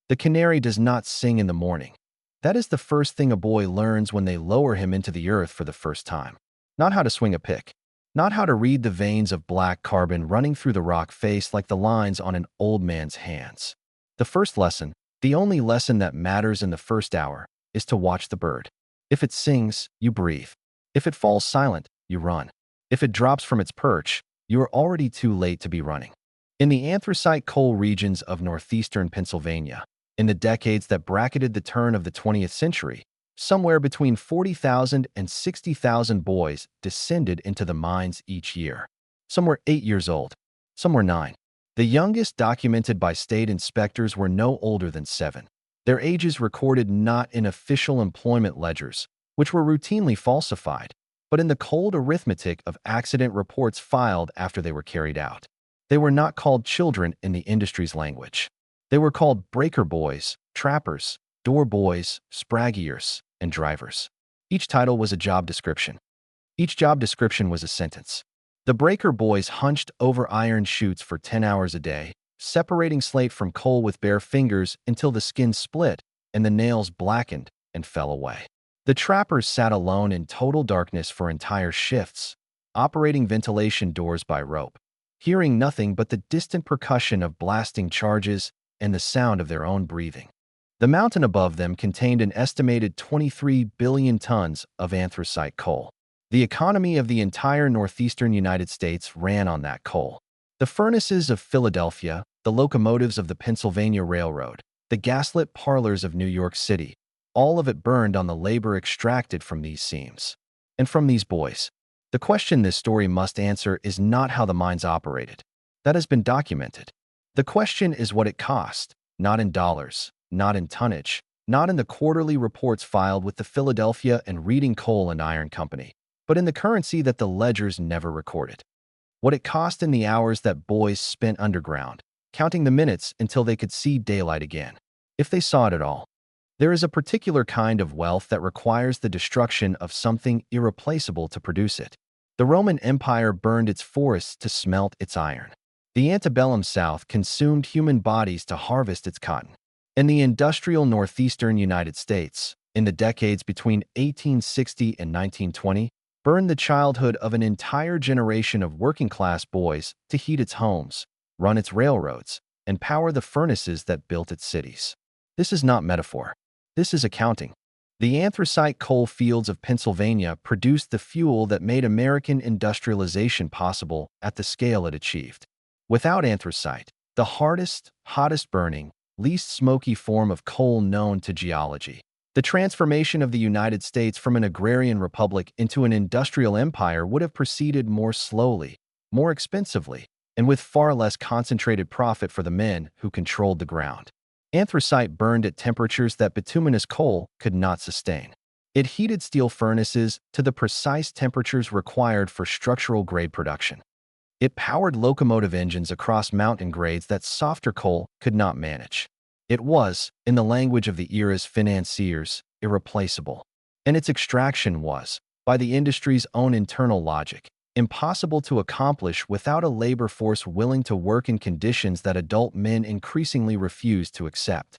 The canary does not sing in the morning. That is the first thing a boy learns when they lower him into the earth for the first time. Not how to swing a pick. Not how to read the veins of black carbon running through the rock face like the lines on an old man's hands. The first lesson, the only lesson that matters in the first hour, is to watch the bird. If it sings, you breathe. If it falls silent, you run. If it drops from its perch, you are already too late to be running. In the anthracite coal regions of northeastern Pennsylvania, in the decades that bracketed the turn of the 20th century, somewhere between 40,000 and 60,000 boys descended into the mines each year. Some were 8 years old, some were 9. The youngest documented by state inspectors were no older than 7. Their ages recorded not in official employment ledgers, which were routinely falsified, but in the cold arithmetic of accident reports filed after they were carried out. They were not called children in the industry's language. They were called breaker boys, trappers, door boys, spraggiers, and drivers. Each title was a job description. Each job description was a sentence. The breaker boys hunched over iron chutes for 10 hours a day, separating slate from coal with bare fingers until the skin split and the nails blackened and fell away. The trappers sat alone in total darkness for entire shifts, operating ventilation doors by rope, hearing nothing but the distant percussion of blasting charges and the sound of their own breathing. The mountain above them contained an estimated 23 billion tons of anthracite coal. The economy of the entire northeastern United States ran on that coal. The furnaces of Philadelphia, the locomotives of the Pennsylvania Railroad, the gaslit parlors of New York City, all of it burned on the labor extracted from these seams. And from these boys. The question this story must answer is not how the mines operated. That has been documented. The question is what it cost, not in dollars, not in tonnage, not in the quarterly reports filed with the Philadelphia and Reading Coal and Iron Company, but in the currency that the ledgers never recorded. What it cost in the hours that boys spent underground, counting the minutes until they could see daylight again, if they saw it at all. There is a particular kind of wealth that requires the destruction of something irreplaceable to produce it. The Roman Empire burned its forests to smelt its iron. The antebellum South consumed human bodies to harvest its cotton. And the industrial northeastern United States, in the decades between 1860 and 1920, burned the childhood of an entire generation of working-class boys to heat its homes, run its railroads, and power the furnaces that built its cities. This is not metaphor. This is accounting. The anthracite coal fields of Pennsylvania produced the fuel that made American industrialization possible at the scale it achieved. Without anthracite, the hardest, hottest burning, least smoky form of coal known to geology, the transformation of the United States from an agrarian republic into an industrial empire would have proceeded more slowly, more expensively, and with far less concentrated profit for the men who controlled the ground. Anthracite burned at temperatures that bituminous coal could not sustain. It heated steel furnaces to the precise temperatures required for structural-grade production. It powered locomotive engines across mountain grades that softer coal could not manage. It was, in the language of the era's financiers, irreplaceable. And its extraction was, by the industry's own internal logic, impossible to accomplish without a labor force willing to work in conditions that adult men increasingly refused to accept.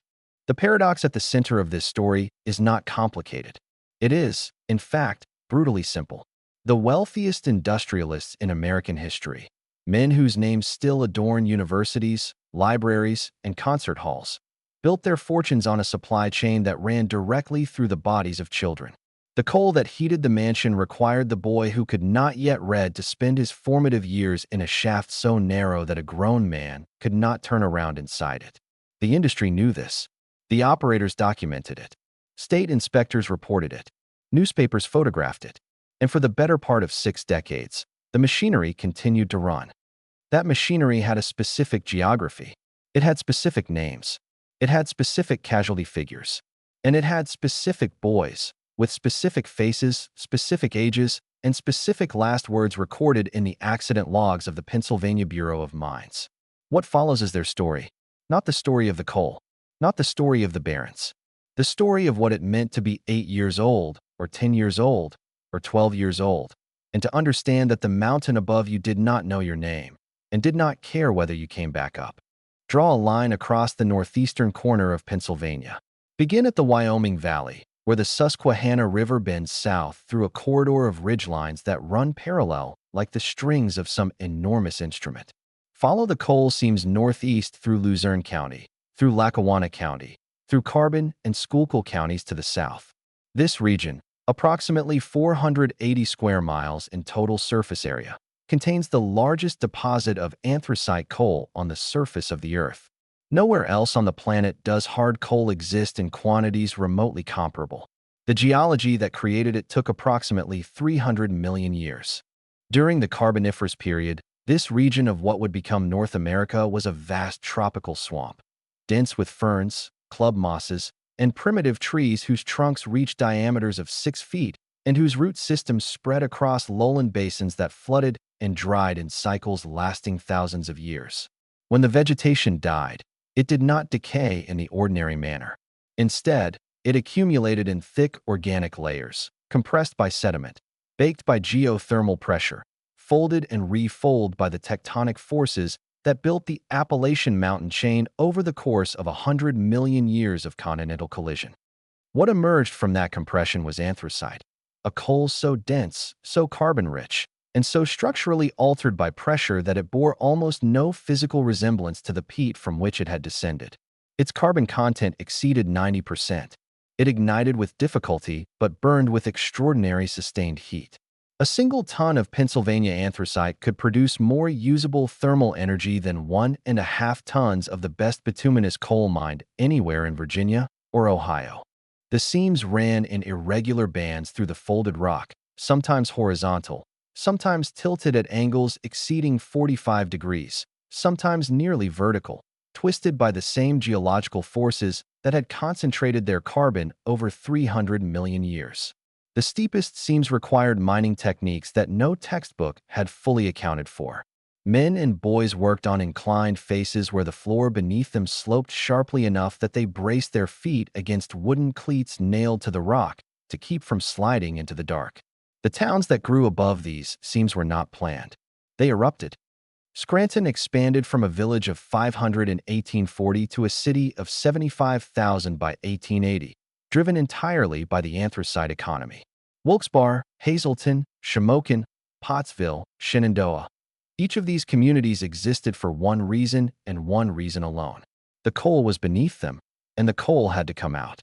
The paradox at the center of this story is not complicated. It is, in fact, brutally simple. The wealthiest industrialists in American history, men whose names still adorn universities, libraries, and concert halls, built their fortunes on a supply chain that ran directly through the bodies of children. The coal that heated the mansion required the boy who could not yet read to spend his formative years in a shaft so narrow that a grown man could not turn around inside it. The industry knew this. The operators documented it. State inspectors reported it. Newspapers photographed it. And for the better part of 6 decades, the machinery continued to run. That machinery had a specific geography. It had specific names. It had specific casualty figures. And it had specific boys, with specific faces, specific ages, and specific last words recorded in the accident logs of the Pennsylvania Bureau of Mines. What follows is their story. Not the story of the coal. Not the story of the barons. The story of what it meant to be 8 years old, or 10 years old, or 12 years old, and to understand that the mountain above you did not know your name, and did not care whether you came back up. Draw a line across the northeastern corner of Pennsylvania. Begin at the Wyoming Valley, where the Susquehanna River bends south through a corridor of ridgelines that run parallel like the strings of some enormous instrument. Follow the coal seams northeast through Luzerne County, through Lackawanna County, through Carbon and Schuylkill counties to the south. This region, approximately 480 square miles in total surface area, contains the largest deposit of anthracite coal on the surface of the Earth. Nowhere else on the planet does hard coal exist in quantities remotely comparable. The geology that created it took approximately 300 million years. During the Carboniferous period, this region of what would become North America was a vast tropical swamp, dense with ferns, club mosses, and primitive trees whose trunks reached diameters of 6 feet and whose root systems spread across lowland basins that flooded and dried in cycles lasting thousands of years. When the vegetation died, it did not decay in the ordinary manner. Instead, it accumulated in thick organic layers, compressed by sediment, baked by geothermal pressure, folded and refolded by the tectonic forces that built the Appalachian mountain chain over the course of 100 million years of continental collision. What emerged from that compression was anthracite, a coal so dense, so carbon-rich, and so structurally altered by pressure that it bore almost no physical resemblance to the peat from which it had descended. Its carbon content exceeded 90%. It ignited with difficulty but burned with extraordinary sustained heat. A single ton of Pennsylvania anthracite could produce more usable thermal energy than 1.5 tons of the best bituminous coal mined anywhere in Virginia or Ohio. The seams ran in irregular bands through the folded rock, sometimes horizontal, sometimes tilted at angles exceeding 45 degrees, sometimes nearly vertical, twisted by the same geological forces that had concentrated their carbon over 300 million years. The steepest seams required mining techniques that no textbook had fully accounted for. Men and boys worked on inclined faces where the floor beneath them sloped sharply enough that they braced their feet against wooden cleats nailed to the rock to keep from sliding into the dark. The towns that grew above these seams were not planned. They erupted. Scranton expanded from a village of 500 in 1840 to a city of 75,000 by 1880, driven entirely by the anthracite economy. Wilkes-Barre, Hazleton, Shamokin, Pottsville, Shenandoah. Each of these communities existed for one reason and one reason alone. The coal was beneath them, and the coal had to come out.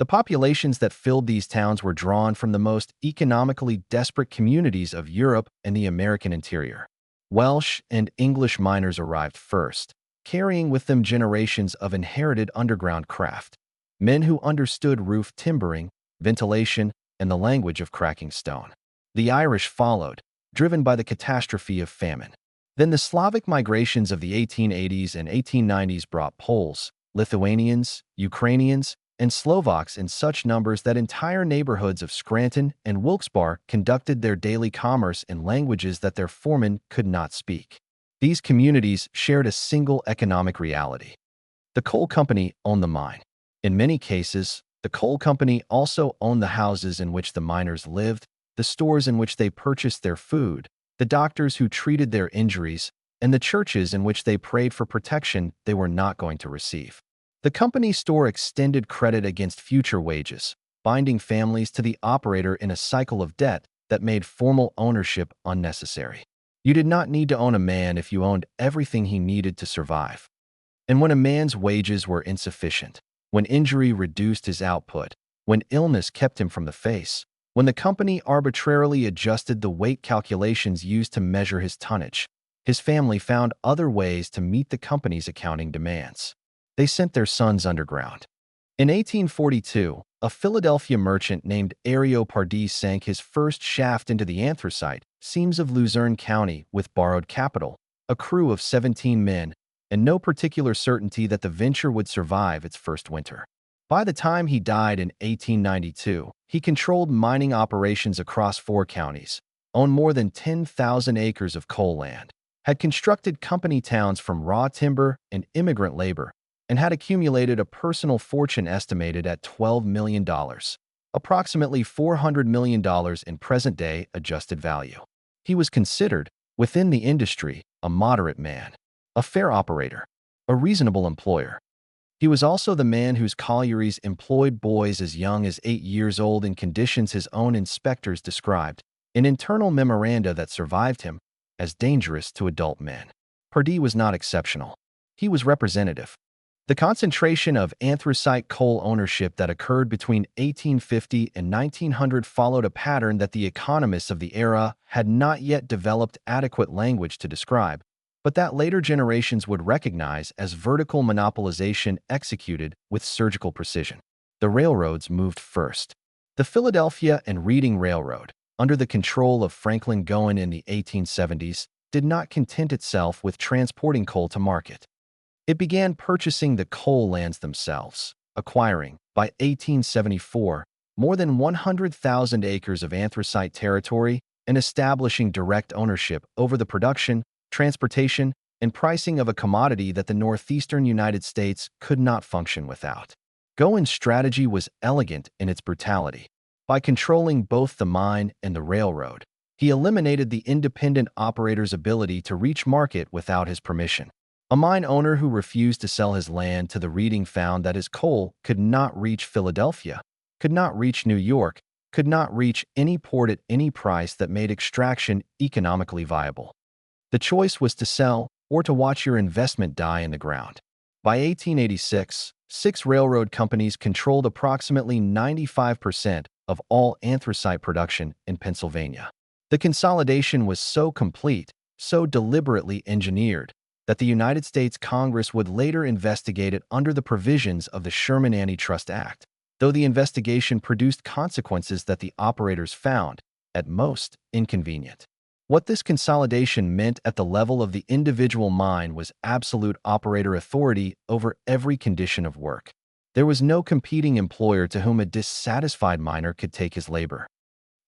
The populations that filled these towns were drawn from the most economically desperate communities of Europe and the American interior. Welsh and English miners arrived first, carrying with them generations of inherited underground craft. Men who understood roof timbering, ventilation, and the language of cracking stone. The Irish followed, driven by the catastrophe of famine. Then the Slavic migrations of the 1880s and 1890s brought Poles, Lithuanians, Ukrainians, and Slovaks in such numbers that entire neighborhoods of Scranton and Wilkes-Barre conducted their daily commerce in languages that their foremen could not speak. These communities shared a single economic reality. The coal company owned the mine. In many cases, the coal company also owned the houses in which the miners lived, the stores in which they purchased their food, the doctors who treated their injuries, and the churches in which they prayed for protection they were not going to receive. The company store extended credit against future wages, binding families to the operator in a cycle of debt that made formal ownership unnecessary. You did not need to own a man if you owned everything he needed to survive. And when a man's wages were insufficient, when injury reduced his output, when illness kept him from the face, when the company arbitrarily adjusted the weight calculations used to measure his tonnage, his family found other ways to meet the company's accounting demands. They sent their sons underground. In 1842, a Philadelphia merchant named Ario Pardee sank his first shaft into the anthracite seams of Luzerne County with borrowed capital, a crew of 17 men, and no particular certainty that the venture would survive its first winter. By the time he died in 1892, he controlled mining operations across 4 counties, owned more than 10,000 acres of coal land, had constructed company towns from raw timber and immigrant labor, and had accumulated a personal fortune estimated at $12 million, approximately $400 million in present-day adjusted value. He was considered, within the industry, a moderate man, a fair operator. a reasonable employer. He was also the man whose collieries employed boys as young as 8 years old in conditions his own inspectors described, in internal memoranda that survived him, as dangerous to adult men. Pardee was not exceptional. He was representative. The concentration of anthracite coal ownership that occurred between 1850 and 1900 followed a pattern that the economists of the era had not yet developed adequate language to describe, but that later generations would recognize as vertical monopolization executed with surgical precision. The railroads moved first. The Philadelphia and Reading Railroad, under the control of Franklin Gowen in the 1870s, did not content itself with transporting coal to market. It began purchasing the coal lands themselves, acquiring, by 1874, more than 100,000 acres of anthracite territory and establishing direct ownership over the production, transportation, and pricing of a commodity that the northeastern United States could not function without. Gowen's strategy was elegant in its brutality. By controlling both the mine and the railroad, he eliminated the independent operator's ability to reach market without his permission. A mine owner who refused to sell his land to the Reading found that his coal could not reach Philadelphia, could not reach New York, could not reach any port at any price that made extraction economically viable. The choice was to sell or to watch your investment die in the ground. By 1886, 6 railroad companies controlled approximately 95% of all anthracite production in Pennsylvania. The consolidation was so complete, so deliberately engineered, that the United States Congress would later investigate it under the provisions of the Sherman Antitrust Act, though the investigation produced consequences that the operators found, at most, inconvenient. What this consolidation meant at the level of the individual mine was absolute operator authority over every condition of work. There was no competing employer to whom a dissatisfied miner could take his labor.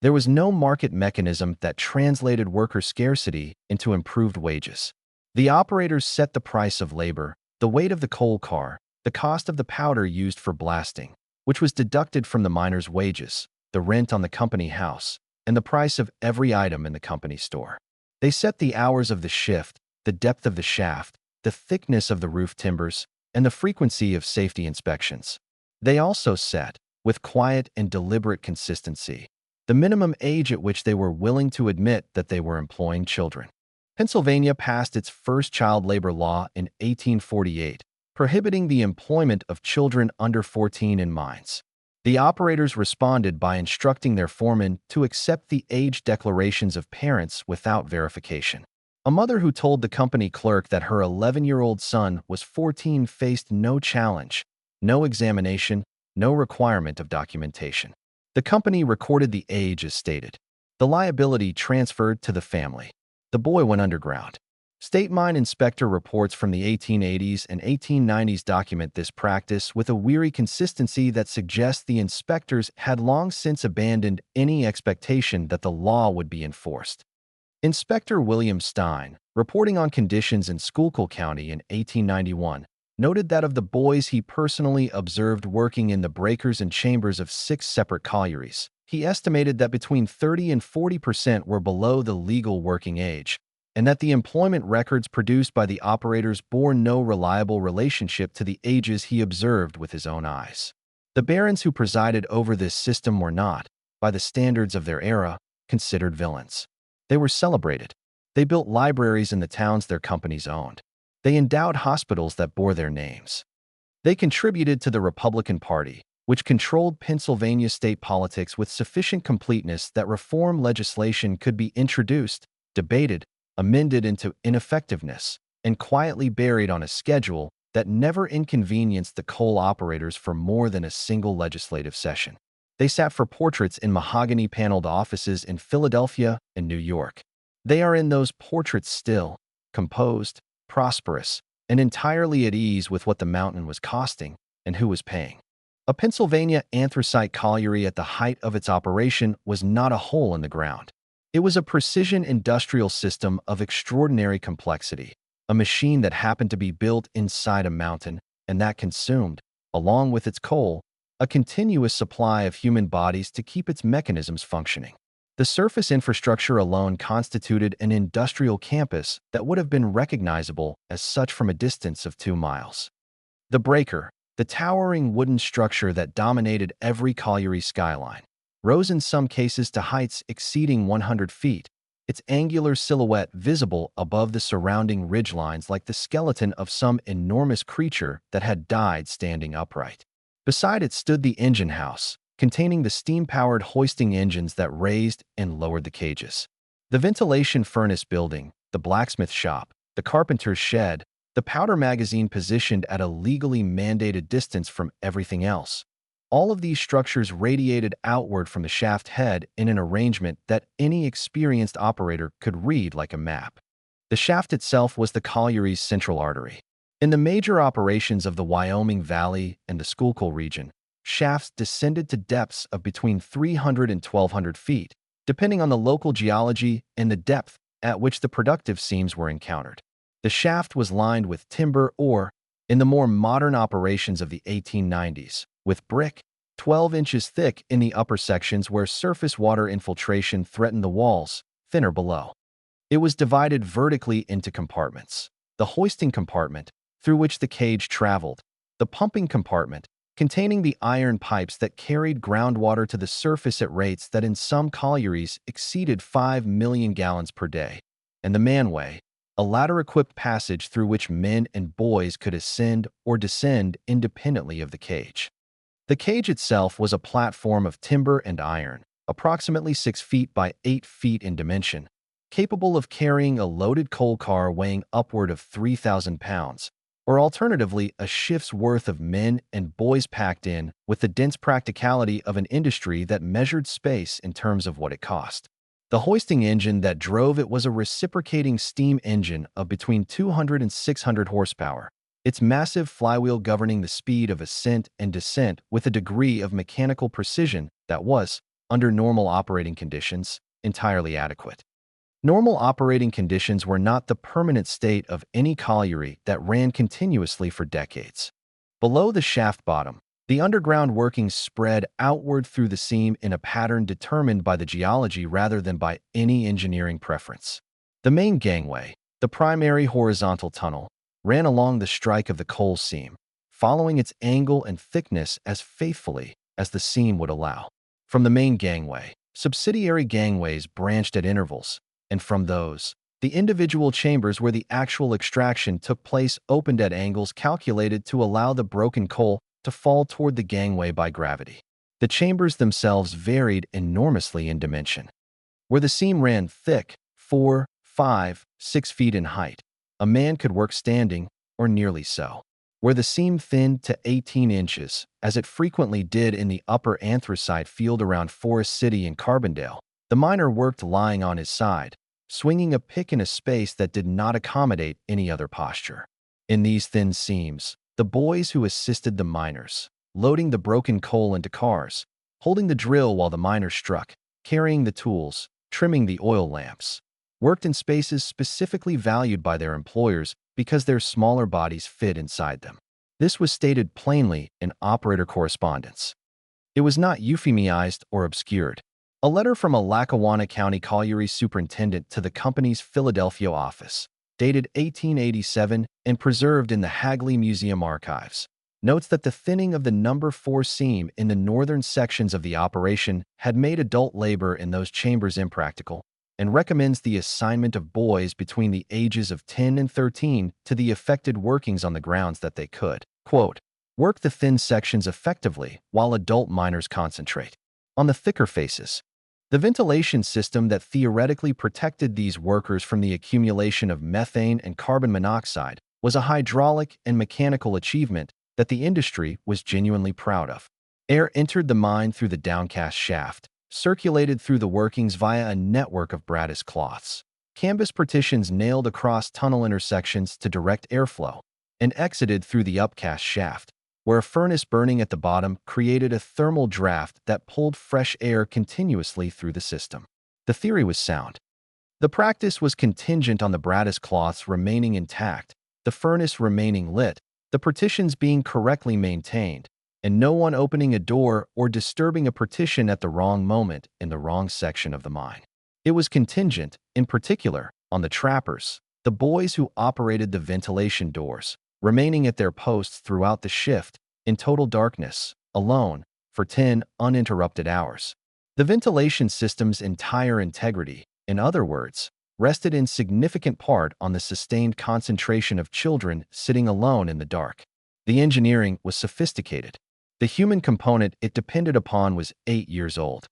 There was no market mechanism that translated worker scarcity into improved wages. The operators set the price of labor, the weight of the coal car, the cost of the powder used for blasting, which was deducted from the miner's wages, the rent on the company house, and the price of every item in the company store. They set the hours of the shift, the depth of the shaft, the thickness of the roof timbers, and the frequency of safety inspections. They also set, with quiet and deliberate consistency, the minimum age at which they were willing to admit that they were employing children. Pennsylvania passed its first child labor law in 1848, prohibiting the employment of children under 14 in mines. The operators responded by instructing their foremen to accept the age declarations of parents without verification. A mother who told the company clerk that her 11-year-old son was 14 faced no challenge, no examination, no requirement of documentation. The company recorded the age as stated. The liability transferred to the family. The boy went underground. State mine inspector reports from the 1880s and 1890s document this practice with a weary consistency that suggests the inspectors had long since abandoned any expectation that the law would be enforced. Inspector William Stein, reporting on conditions in Schuylkill County in 1891, noted that of the boys he personally observed working in the breakers and chambers of 6 separate collieries, he estimated that between 30 and 40% were below the legal working age, and that the employment records produced by the operators bore no reliable relationship to the ages he observed with his own eyes. The barons who presided over this system were not, by the standards of their era, considered villains. They were celebrated. They built libraries in the towns their companies owned. They endowed hospitals that bore their names. They contributed to the Republican Party, which controlled Pennsylvania state politics with sufficient completeness that reform legislation could be introduced, debated, amended into ineffectiveness, and quietly buried on a schedule that never inconvenienced the coal operators for more than a single legislative session. They sat for portraits in mahogany-paneled offices in Philadelphia and New York. They are in those portraits still, composed, prosperous, and entirely at ease with what the mountain was costing and who was paying. A Pennsylvania anthracite colliery at the height of its operation was not a hole in the ground. It was a precision industrial system of extraordinary complexity, a machine that happened to be built inside a mountain and that consumed, along with its coal, a continuous supply of human bodies to keep its mechanisms functioning. The surface infrastructure alone constituted an industrial campus that would have been recognizable as such from a distance of 2 miles. The breaker, the towering wooden structure that dominated every colliery skyline, rose in some cases to heights exceeding 100 feet, its angular silhouette visible above the surrounding ridgelines like the skeleton of some enormous creature that had died standing upright. Beside it stood the engine house, containing the steam-powered hoisting engines that raised and lowered the cages. The ventilation furnace building, the blacksmith shop, the carpenter's shed, the powder magazine positioned at a legally mandated distance from everything else. All of these structures radiated outward from the shaft head in an arrangement that any experienced operator could read like a map. The shaft itself was the colliery's central artery. In the major operations of the Wyoming Valley and the Schuylkill region, shafts descended to depths of between 300 and 1,200 feet, depending on the local geology and the depth at which the productive seams were encountered. The shaft was lined with timber or, in the more modern operations of the 1890s, with brick, 12 inches thick in the upper sections where surface water infiltration threatened the walls, thinner below. It was divided vertically into compartments. The hoisting compartment, through which the cage traveled, the pumping compartment, containing the iron pipes that carried groundwater to the surface at rates that in some collieries exceeded 5 million gallons per day, and the manway, a ladder-equipped passage through which men and boys could ascend or descend independently of the cage. The cage itself was a platform of timber and iron, approximately 6 feet by 8 feet in dimension, capable of carrying a loaded coal car weighing upward of 3,000 pounds, or alternatively a shift's worth of men and boys packed in with the dense practicality of an industry that measured space in terms of what it cost. The hoisting engine that drove it was a reciprocating steam engine of between 200 and 600 horsepower, its massive flywheel governing the speed of ascent and descent with a degree of mechanical precision that was, under normal operating conditions, entirely adequate. Normal operating conditions were not the permanent state of any colliery that ran continuously for decades. Below the shaft bottom, the underground workings spread outward through the seam in a pattern determined by the geology rather than by any engineering preference. The main gangway, the primary horizontal tunnel, ran along the strike of the coal seam, following its angle and thickness as faithfully as the seam would allow. From the main gangway, subsidiary gangways branched at intervals, and from those, the individual chambers where the actual extraction took place opened at angles calculated to allow the broken coal to fall toward the gangway by gravity. The chambers themselves varied enormously in dimension. Where the seam ran thick, 4, 5, 6 feet in height, a man could work standing, or nearly so. Where the seam thinned to 18 inches, as it frequently did in the upper anthracite field around Forest City and Avondale, the miner worked lying on his side, swinging a pick in a space that did not accommodate any other posture. In these thin seams, the boys who assisted the miners, loading the broken coal into cars, holding the drill while the miner struck, carrying the tools, trimming the oil lamps, worked in spaces specifically valued by their employers because their smaller bodies fit inside them. This was stated plainly in operator correspondence. It was not euphemized or obscured. A letter from a Lackawanna County colliery superintendent to the company's Philadelphia office, dated 1887 and preserved in the Hagley Museum archives, notes that the thinning of the number 4 seam in the northern sections of the operation had made adult labor in those chambers impractical, and recommends the assignment of boys between the ages of 10 and 13 to the affected workings on the grounds that they could, quote, work the thin sections effectively while adult miners concentrate on the thicker faces. The ventilation system that theoretically protected these workers from the accumulation of methane and carbon monoxide was a hydraulic and mechanical achievement that the industry was genuinely proud of. Air entered the mine through the downcast shaft, circulated through the workings via a network of brattice cloths, canvas partitions nailed across tunnel intersections to direct airflow, and exited through the upcast shaft, where a furnace burning at the bottom created a thermal draft that pulled fresh air continuously through the system. The theory was sound. The practice was contingent on the brattice cloths remaining intact, the furnace remaining lit, the partitions being correctly maintained, and no one opening a door or disturbing a partition at the wrong moment in the wrong section of the mine. It was contingent, in particular, on the trappers, the boys who operated the ventilation doors, remaining at their posts throughout the shift, in total darkness, alone, for 10 uninterrupted hours. The ventilation system's entire integrity, in other words, rested in significant part on the sustained concentration of children sitting alone in the dark. The engineering was sophisticated. The human component it depended upon was 8 years old.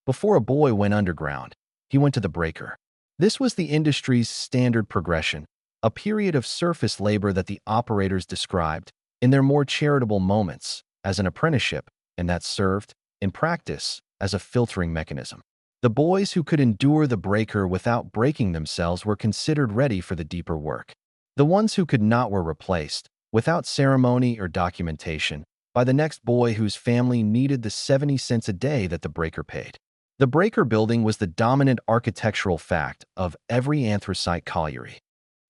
Before a boy went underground, he went to the breaker. This was the industry's standard progression, a period of surface labor that the operators described, in their more charitable moments, as an apprenticeship, and that served, in practice, as a filtering mechanism. The boys who could endure the breaker without breaking themselves were considered ready for the deeper work. The ones who could not were replaced, without ceremony or documentation, by the next boy whose family needed the 70 cents a day that the breaker paid. The breaker building was the dominant architectural fact of every anthracite colliery.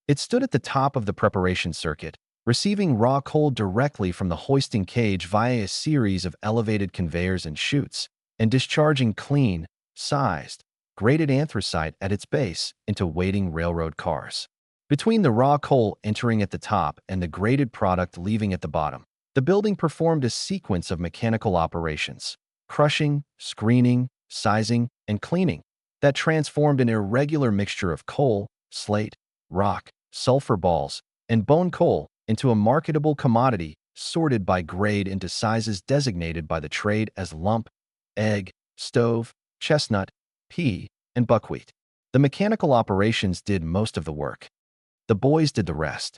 It stood at the top of the preparation circuit, receiving raw coal directly from the hoisting cage via a series of elevated conveyors and chutes, and discharging clean, sized, graded anthracite at its base into waiting railroad cars. Between the raw coal entering at the top and the graded product leaving at the bottom, the building performed a sequence of mechanical operations: crushing, screening, sizing, and cleaning that transformed an irregular mixture of coal, slate, rock, sulfur balls, and bone coal into a marketable commodity sorted by grade into sizes designated by the trade as lump, egg, stove, chestnut, pea, and buckwheat. The mechanical operations did most of the work. The boys did the rest.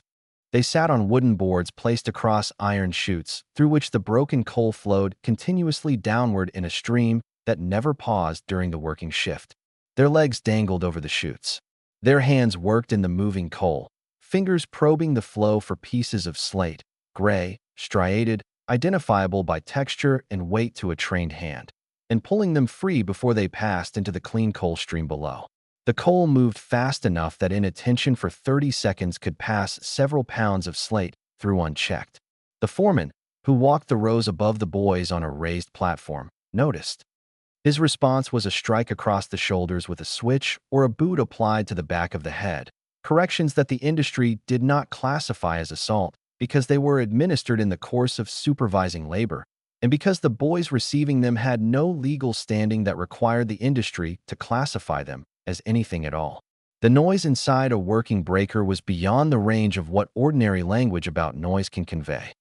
They sat on wooden boards placed across iron chutes through which the broken coal flowed continuously downward in a stream that never paused during the working shift. Their legs dangled over the chutes. Their hands worked in the moving coal, fingers probing the flow for pieces of slate, gray, striated, identifiable by texture and weight to a trained hand, and pulling them free before they passed into the clean coal stream below. The coal moved fast enough that inattention for 30 seconds could pass several pounds of slate through unchecked. The foreman, who walked the rows above the boys on a raised platform, noticed. His response was a strike across the shoulders with a switch or a boot applied to the back of the head, corrections that the industry did not classify as assault because they were administered in the course of supervising labor, and because the boys receiving them had no legal standing that required the industry to classify them as anything at all. The noise inside a working breaker was beyond the range of what ordinary language about noise can convey.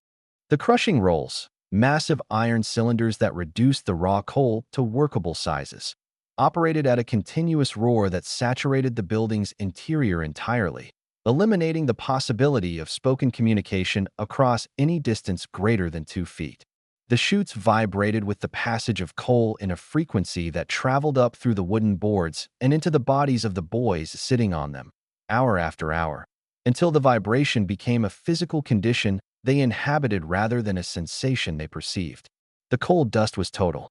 The crushing rolls, massive iron cylinders that reduced the raw coal to workable sizes, operated at a continuous roar that saturated the building's interior entirely, eliminating the possibility of spoken communication across any distance greater than 2 feet. The chutes vibrated with the passage of coal in a frequency that traveled up through the wooden boards and into the bodies of the boys sitting on them, hour after hour, until the vibration became a physical condition they inhabited rather than a sensation they perceived. The coal dust was total.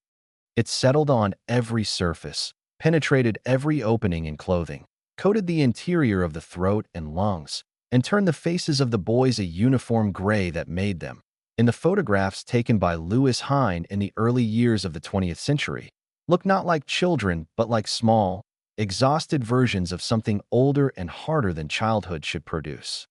It settled on every surface, penetrated every opening in clothing, coated the interior of the throat and lungs, and turned the faces of the boys a uniform gray that made them, in the photographs taken by Lewis Hine in the early years of the 20th century, look not like children but like small, exhausted versions of something older and harder than childhood should produce.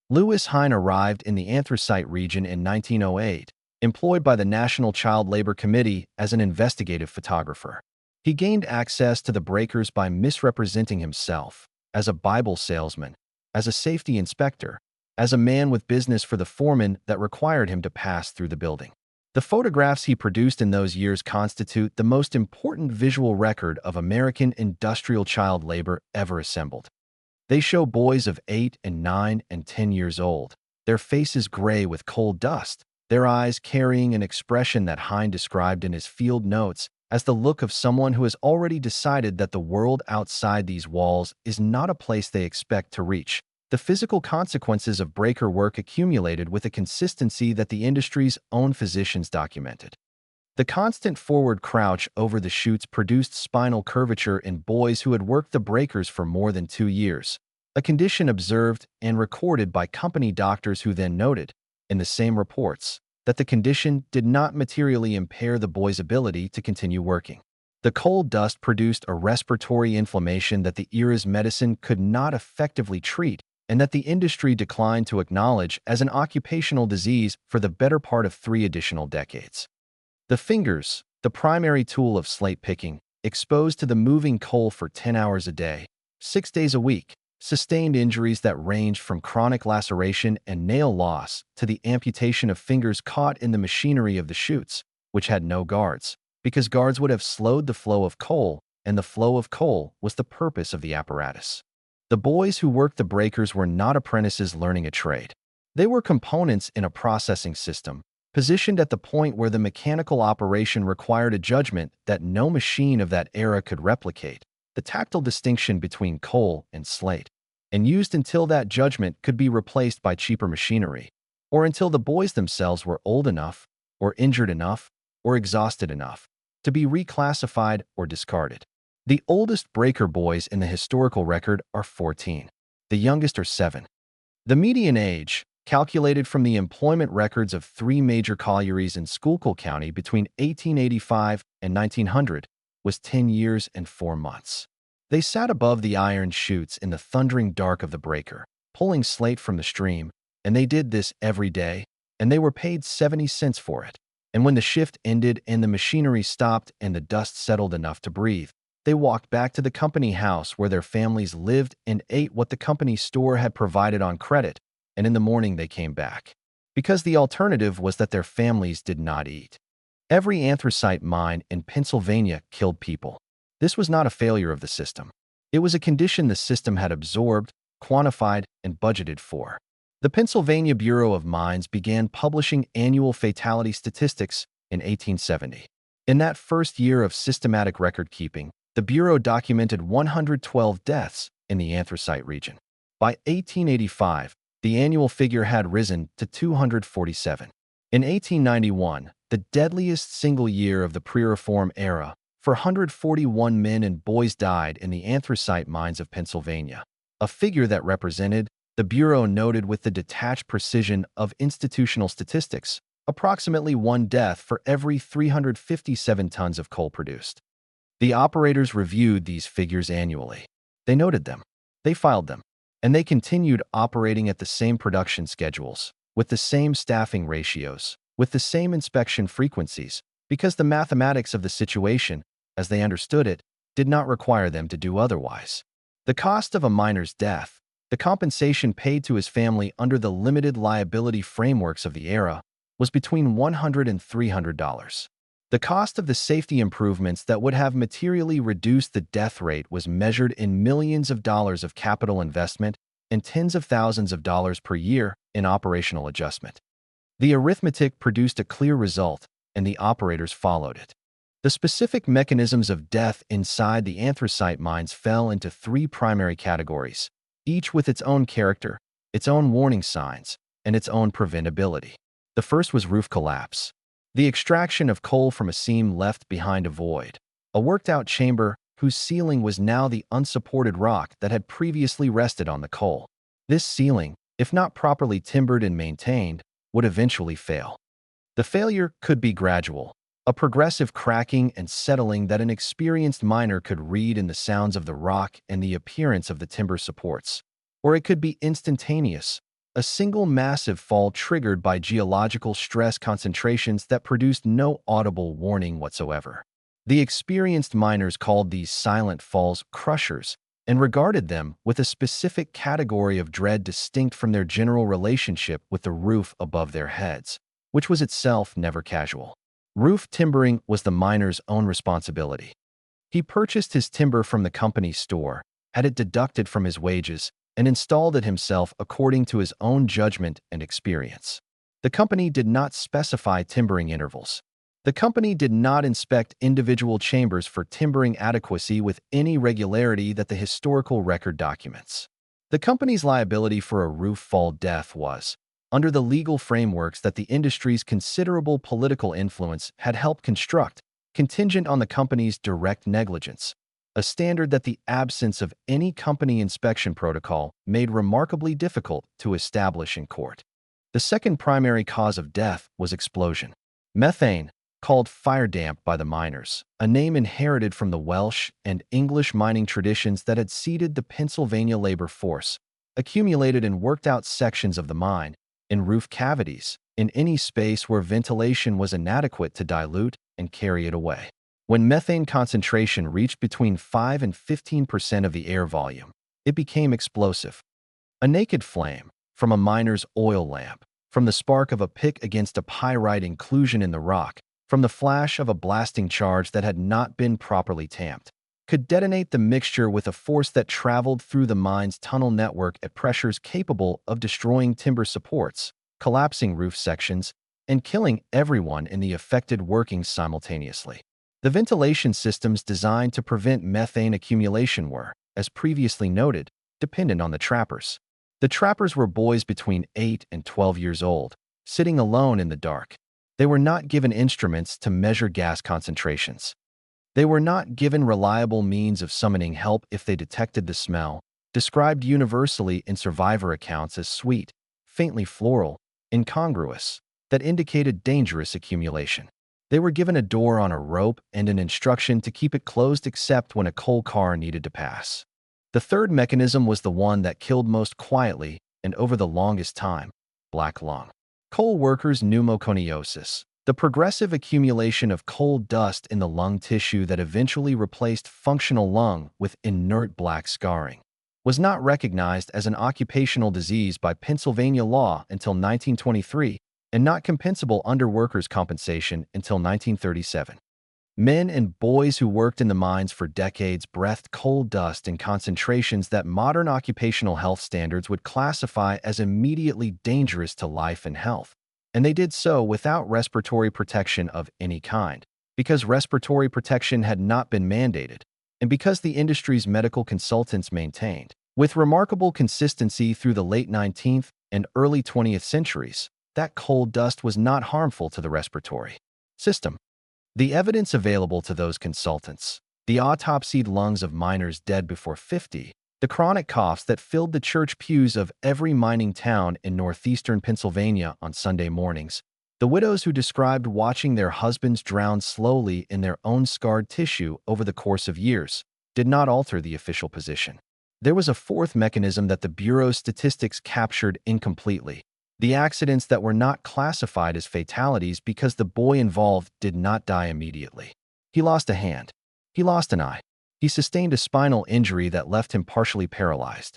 Lewis Hine arrived in the anthracite region in 1908, employed by the National Child Labor Committee as an investigative photographer. He gained access to the breakers by misrepresenting himself as a Bible salesman, as a safety inspector, as a man with business for the foreman that required him to pass through the building. The photographs he produced in those years constitute the most important visual record of American industrial child labor ever assembled. They show boys of 8 and 9 and 10 years old, their faces gray with coal dust, their eyes carrying an expression that Hine described in his field notes as the look of someone who has already decided that the world outside these walls is not a place they expect to reach. The physical consequences of breaker work accumulated with a consistency that the industry's own physicians documented. The constant forward crouch over the chutes produced spinal curvature in boys who had worked the breakers for more than 2 years, a condition observed and recorded by company doctors who then noted, in the same reports, that the condition did not materially impair the boy's ability to continue working. The coal dust produced a respiratory inflammation that the era's medicine could not effectively treat, and that the industry declined to acknowledge as an occupational disease for the better part of 3 additional decades. The fingers, the primary tool of slate picking, exposed to the moving coal for 10 hours a day, 6 days a week, sustained injuries that ranged from chronic laceration and nail loss to the amputation of fingers caught in the machinery of the chutes, which had no guards, because guards would have slowed the flow of coal, and the flow of coal was the purpose of the apparatus. The boys who worked the breakers were not apprentices learning a trade. They were components in a processing system, positioned at the point where the mechanical operation required a judgment that no machine of that era could replicate, the tactile distinction between coal and slate, and used until that judgment could be replaced by cheaper machinery, or until the boys themselves were old enough, or injured enough, or exhausted enough to be reclassified or discarded. The oldest breaker boys in the historical record are 14. The youngest are 7. The median age, calculated from the employment records of 3 major collieries in Schuylkill County between 1885 and 1900, was 10 years and 4 months. They sat above the iron chutes in the thundering dark of the breaker, pulling slate from the stream, and they did this every day, and they were paid 70 cents for it. And when the shift ended and the machinery stopped and the dust settled enough to breathe, they walked back to the company house where their families lived and ate what the company store had provided on credit, and in the morning they came back. Because the alternative was that their families did not eat. Every anthracite mine in Pennsylvania killed people. This was not a failure of the system. It was a condition the system had absorbed, quantified, and budgeted for. The Pennsylvania Bureau of Mines began publishing annual fatality statistics in 1870. In that first year of systematic record-keeping, the Bureau documented 112 deaths in the anthracite region. By 1885, the annual figure had risen to 247. In 1891, the deadliest single year of the pre-reform era, 441 men and boys died in the anthracite mines of Pennsylvania, a figure that represented, the Bureau noted with the detached precision of institutional statistics, approximately 1 death for every 357 tons of coal produced. The operators reviewed these figures annually. They noted them. They filed them. And they continued operating at the same production schedules, with the same staffing ratios, with the same inspection frequencies, because the mathematics of the situation, as they understood it, did not require them to do otherwise. The cost of a miner's death, the compensation paid to his family under the limited liability frameworks of the era, was between $100 and $300. The cost of the safety improvements that would have materially reduced the death rate was measured in millions of dollars of capital investment and tens of thousands of dollars per year in operational adjustment. The arithmetic produced a clear result, and the operators followed it. The specific mechanisms of death inside the anthracite mines fell into 3 primary categories, each with its own character, its own warning signs, and its own preventability. The first was roof collapse. The extraction of coal from a seam left behind a void, a worked-out chamber whose ceiling was now the unsupported rock that had previously rested on the coal. This ceiling, if not properly timbered and maintained, would eventually fail. The failure could be gradual, a progressive cracking and settling that an experienced miner could read in the sounds of the rock and the appearance of the timber supports, or it could be instantaneous, a single massive fall triggered by geological stress concentrations that produced no audible warning whatsoever. The experienced miners called these silent falls crushers and regarded them with a specific category of dread distinct from their general relationship with the roof above their heads, which was itself never casual. Roof timbering was the miner's own responsibility. He purchased his timber from the company's store, had it deducted from his wages, and installed it himself according to his own judgment and experience. The company did not specify timbering intervals. The company did not inspect individual chambers for timbering adequacy with any regularity that the historical record documents. The company's liability for a roof fall death was, under the legal frameworks that the industry's considerable political influence had helped construct, contingent on the company's direct negligence, a standard that the absence of any company inspection protocol made remarkably difficult to establish in court. The second primary cause of death was explosion. Methane, called fire damp by the miners, a name inherited from the Welsh and English mining traditions that had seeded the Pennsylvania labor force, accumulated in worked-out sections of the mine, in roof cavities, in any space where ventilation was inadequate to dilute and carry it away. When methane concentration reached between 5 and 15% of the air volume, it became explosive. A naked flame, from a miner's oil lamp, from the spark of a pick against a pyrite inclusion in the rock, from the flash of a blasting charge that had not been properly tamped, could detonate the mixture with a force that traveled through the mine's tunnel network at pressures capable of destroying timber supports, collapsing roof sections, and killing everyone in the affected workings simultaneously. The ventilation systems designed to prevent methane accumulation were, as previously noted, dependent on the trappers. The trappers were boys between 8 and 12 years old, sitting alone in the dark. They were not given instruments to measure gas concentrations. They were not given reliable means of summoning help if they detected the smell, described universally in survivor accounts as sweet, faintly floral, incongruous, that indicated dangerous accumulation. They were given a door on a rope and an instruction to keep it closed except when a coal car needed to pass. The third mechanism was the one that killed most quietly and over the longest time: black lung. Coal workers' pneumoconiosis, the progressive accumulation of coal dust in the lung tissue that eventually replaced functional lung with inert black scarring, was not recognized as an occupational disease by Pennsylvania law until 1923 and not compensable under workers' compensation until 1937. Men and boys who worked in the mines for decades breathed coal dust in concentrations that modern occupational health standards would classify as immediately dangerous to life and health. And they did so without respiratory protection of any kind, because respiratory protection had not been mandated, and because the industry's medical consultants maintained, with remarkable consistency through the late 19th and early 20th centuries, that coal dust was not harmful to the respiratory system. The evidence available to those consultants, the autopsied lungs of miners dead before 50, the chronic coughs that filled the church pews of every mining town in northeastern Pennsylvania on Sunday mornings, the widows who described watching their husbands drown slowly in their own scarred tissue over the course of years, did not alter the official position. There was a fourth mechanism that the Bureau's statistics captured incompletely: the accidents that were not classified as fatalities because the boy involved did not die immediately. He lost a hand. He lost an eye. He sustained a spinal injury that left him partially paralyzed.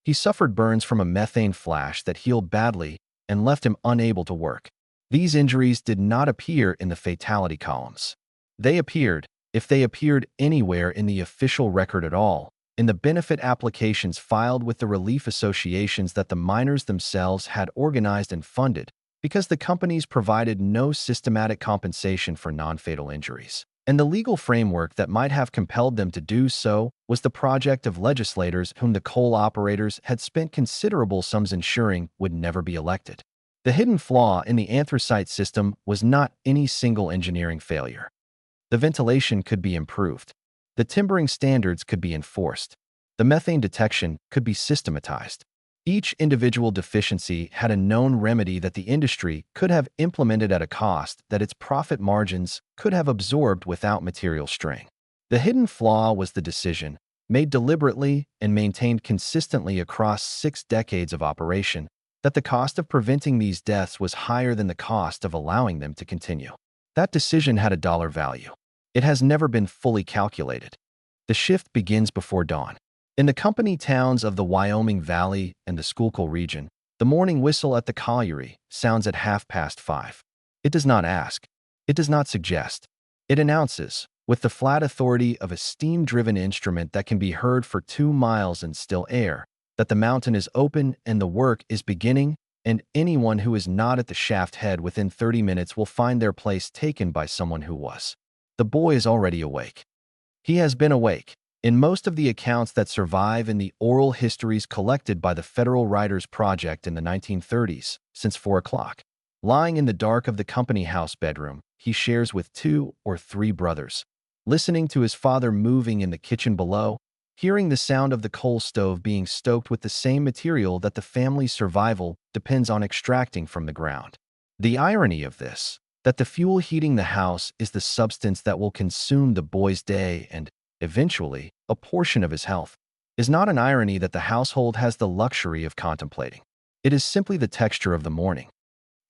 He suffered burns from a methane flash that healed badly and left him unable to work. These injuries did not appear in the fatality columns. They appeared, if they appeared anywhere in the official record at all, in the benefit applications filed with the relief associations that the miners themselves had organized and funded, because the companies provided no systematic compensation for non-fatal injuries. And the legal framework that might have compelled them to do so was the project of legislators whom the coal operators had spent considerable sums ensuring would never be elected. The hidden flaw in the anthracite system was not any single engineering failure. The ventilation could be improved. The timbering standards could be enforced. The methane detection could be systematized. Each individual deficiency had a known remedy that the industry could have implemented at a cost that its profit margins could have absorbed without material strain. The hidden flaw was the decision, made deliberately and maintained consistently across 6 decades of operation, that the cost of preventing these deaths was higher than the cost of allowing them to continue. That decision had a dollar value. It has never been fully calculated. The shift begins before dawn. In the company towns of the Wyoming Valley and the Schuylkill region, the morning whistle at the colliery sounds at 5:30. It does not ask. It does not suggest. It announces, with the flat authority of a steam-driven instrument that can be heard for 2 miles in still air, that the mountain is open and the work is beginning, and anyone who is not at the shaft head within 30 minutes will find their place taken by someone who was. The boy is already awake. He has been awake. In most of the accounts that survive in the oral histories collected by the Federal Writers Project in the 1930s, since 4 o'clock, lying in the dark of the company house bedroom, he shares with 2 or 3 brothers, listening to his father moving in the kitchen below, hearing the sound of the coal stove being stoked with the same material that the family's survival depends on extracting from the ground. The irony of this, that the fuel heating the house is the substance that will consume the boy's day and, eventually, a portion of his health, is not an irony that the household has the luxury of contemplating. It is simply the texture of the morning.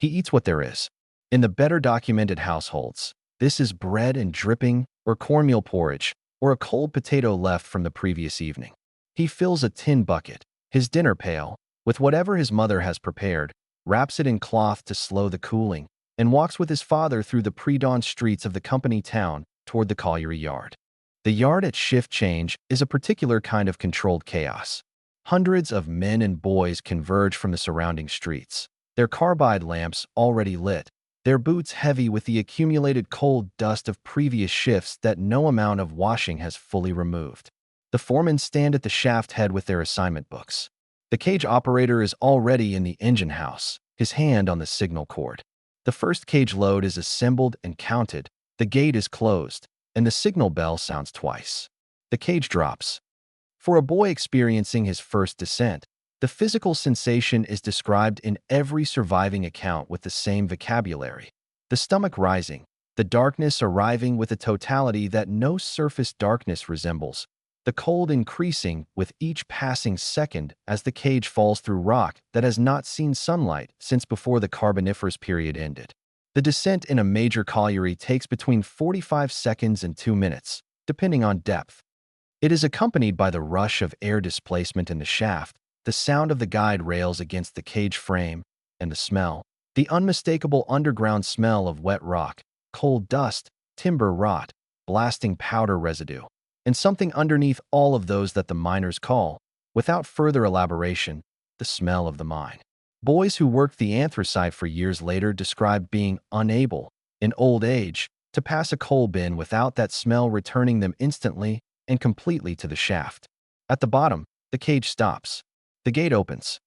He eats what there is. In the better documented households, this is bread and dripping, or cornmeal porridge, or a cold potato left from the previous evening. He fills a tin bucket, his dinner pail, with whatever his mother has prepared, wraps it in cloth to slow the cooling, and walks with his father through the pre-dawn streets of the company town toward the colliery yard. The yard at shift change is a particular kind of controlled chaos. Hundreds of men and boys converge from the surrounding streets, their carbide lamps already lit, their boots heavy with the accumulated coal dust of previous shifts that no amount of washing has fully removed. The foremen stand at the shaft head with their assignment books. The cage operator is already in the engine house, his hand on the signal cord. The first cage load is assembled and counted, the gate is closed, and the signal bell sounds twice. The cage drops. For a boy experiencing his first descent, the physical sensation is described in every surviving account with the same vocabulary. The stomach rising, the darkness arriving with a totality that no surface darkness resembles, the cold increasing with each passing second as the cage falls through rock that has not seen sunlight since before the Carboniferous period ended. The descent in a major colliery takes between 45 seconds and 2 minutes, depending on depth. It is accompanied by the rush of air displacement in the shaft, the sound of the guide rails against the cage frame, and the unmistakable underground smell of wet rock, coal dust, timber rot, blasting powder residue, and something underneath all of those that the miners call, without further elaboration, the smell of the mine. Boys who worked the anthracite for years later described being unable, in old age, to pass a coal bin without that smell returning them instantly and completely to the shaft. At the bottom, the cage stops. The gate opens.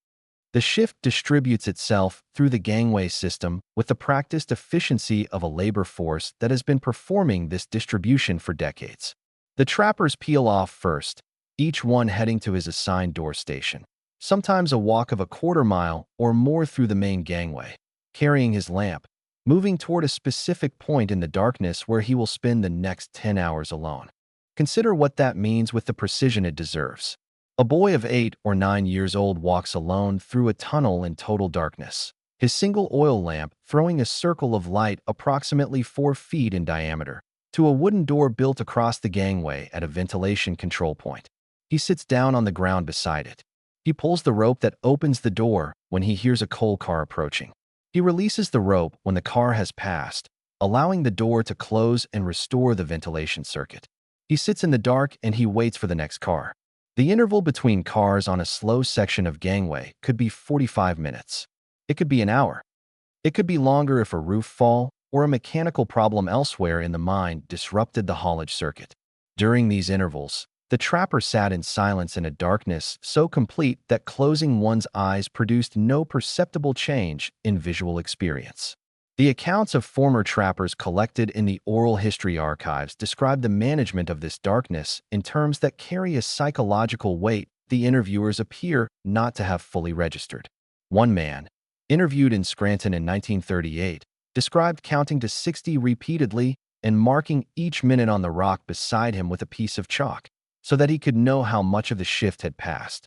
The shift distributes itself through the gangway system with the practiced efficiency of a labor force that has been performing this distribution for decades. The trappers peel off first, each one heading to his assigned door station, sometimes a walk of a quarter mile or more through the main gangway, carrying his lamp, moving toward a specific point in the darkness where he will spend the next 10 hours alone. Consider what that means with the precision it deserves. A boy of 8 or 9 years old walks alone through a tunnel in total darkness, his single oil lamp throwing a circle of light approximately 4 feet in diameter, to a wooden door built across the gangway at a ventilation control point. He sits down on the ground beside it. He pulls the rope that opens the door when he hears a coal car approaching. He releases the rope when the car has passed, allowing the door to close and restore the ventilation circuit. He sits in the dark and he waits for the next car. The interval between cars on a slow section of gangway could be 45 minutes. It could be an hour. It could be longer if a roof fall or a mechanical problem elsewhere in the mine disrupted the haulage circuit. During these intervals, the trapper sat in silence in a darkness so complete that closing one's eyes produced no perceptible change in visual experience. The accounts of former trappers collected in the oral history archives describe the management of this darkness in terms that carry a psychological weight the interviewers appear not to have fully registered. One man, interviewed in Scranton in 1938, described counting to 60 repeatedly and marking each minute on the rock beside him with a piece of chalk, so that he could know how much of the shift had passed.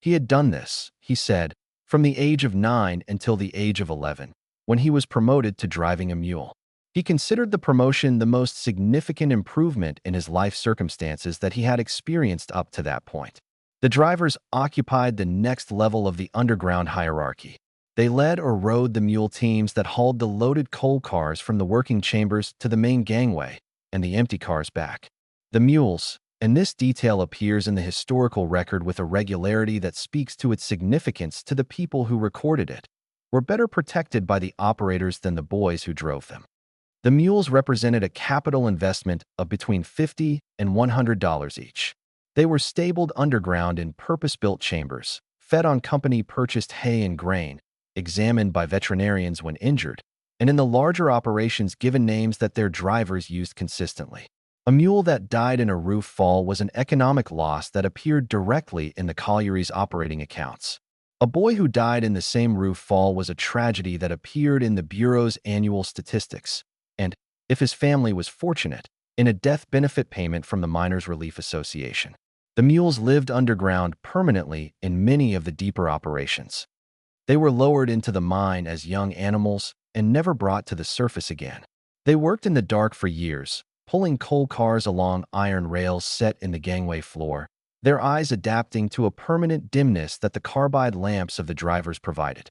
He had done this, he said, from the age of 9 until the age of 11. When he was promoted to driving a mule. He considered the promotion the most significant improvement in his life circumstances that he had experienced up to that point. The drivers occupied the next level of the underground hierarchy. They led or rode the mule teams that hauled the loaded coal cars from the working chambers to the main gangway and the empty cars back. The mules, and this detail appears in the historical record with a regularity that speaks to its significance to the people who recorded it, were better protected by the operators than the boys who drove them. The mules represented a capital investment of between $50 and $100 each. They were stabled underground in purpose-built chambers, fed on company-purchased hay and grain, examined by veterinarians when injured, and in the larger operations given names that their drivers used consistently. A mule that died in a roof fall was an economic loss that appeared directly in the colliery's operating accounts. A boy who died in the same roof fall was a tragedy that appeared in the Bureau's annual statistics, and, if his family was fortunate, in a death benefit payment from the Miners' Relief Association. The mules lived underground permanently in many of the deeper operations. They were lowered into the mine as young animals and never brought to the surface again. They worked in the dark for years, pulling coal cars along iron rails set in the gangway floor, their eyes adapting to a permanent dimness that the carbide lamps of the drivers provided.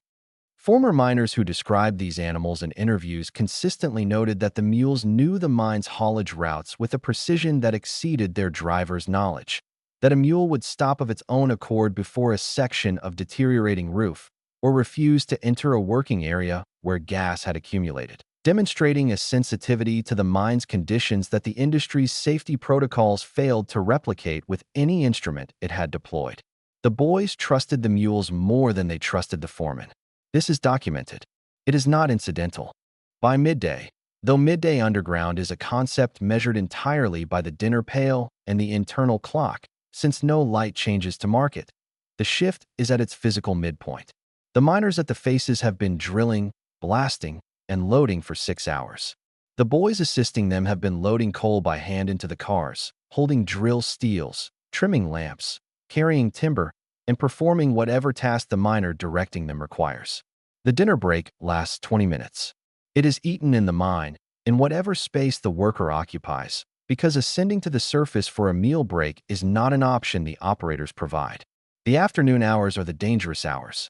Former miners who described these animals in interviews consistently noted that the mules knew the mine's haulage routes with a precision that exceeded their drivers' knowledge, that a mule would stop of its own accord before a section of deteriorating roof, or refuse to enter a working area where gas had accumulated, demonstrating a sensitivity to the mine's conditions that the industry's safety protocols failed to replicate with any instrument it had deployed. The boys trusted the mules more than they trusted the foreman. This is documented. It is not incidental. By midday, though midday underground is a concept measured entirely by the dinner pail and the internal clock, since no light changes to mark it, the shift is at its physical midpoint. The miners at the faces have been drilling, blasting, and loading for 6 hours. The boys assisting them have been loading coal by hand into the cars, holding drill steels, trimming lamps, carrying timber, and performing whatever task the miner directing them requires. The dinner break lasts 20 minutes. It is eaten in the mine, in whatever space the worker occupies, because ascending to the surface for a meal break is not an option the operators provide. The afternoon hours are the dangerous hours.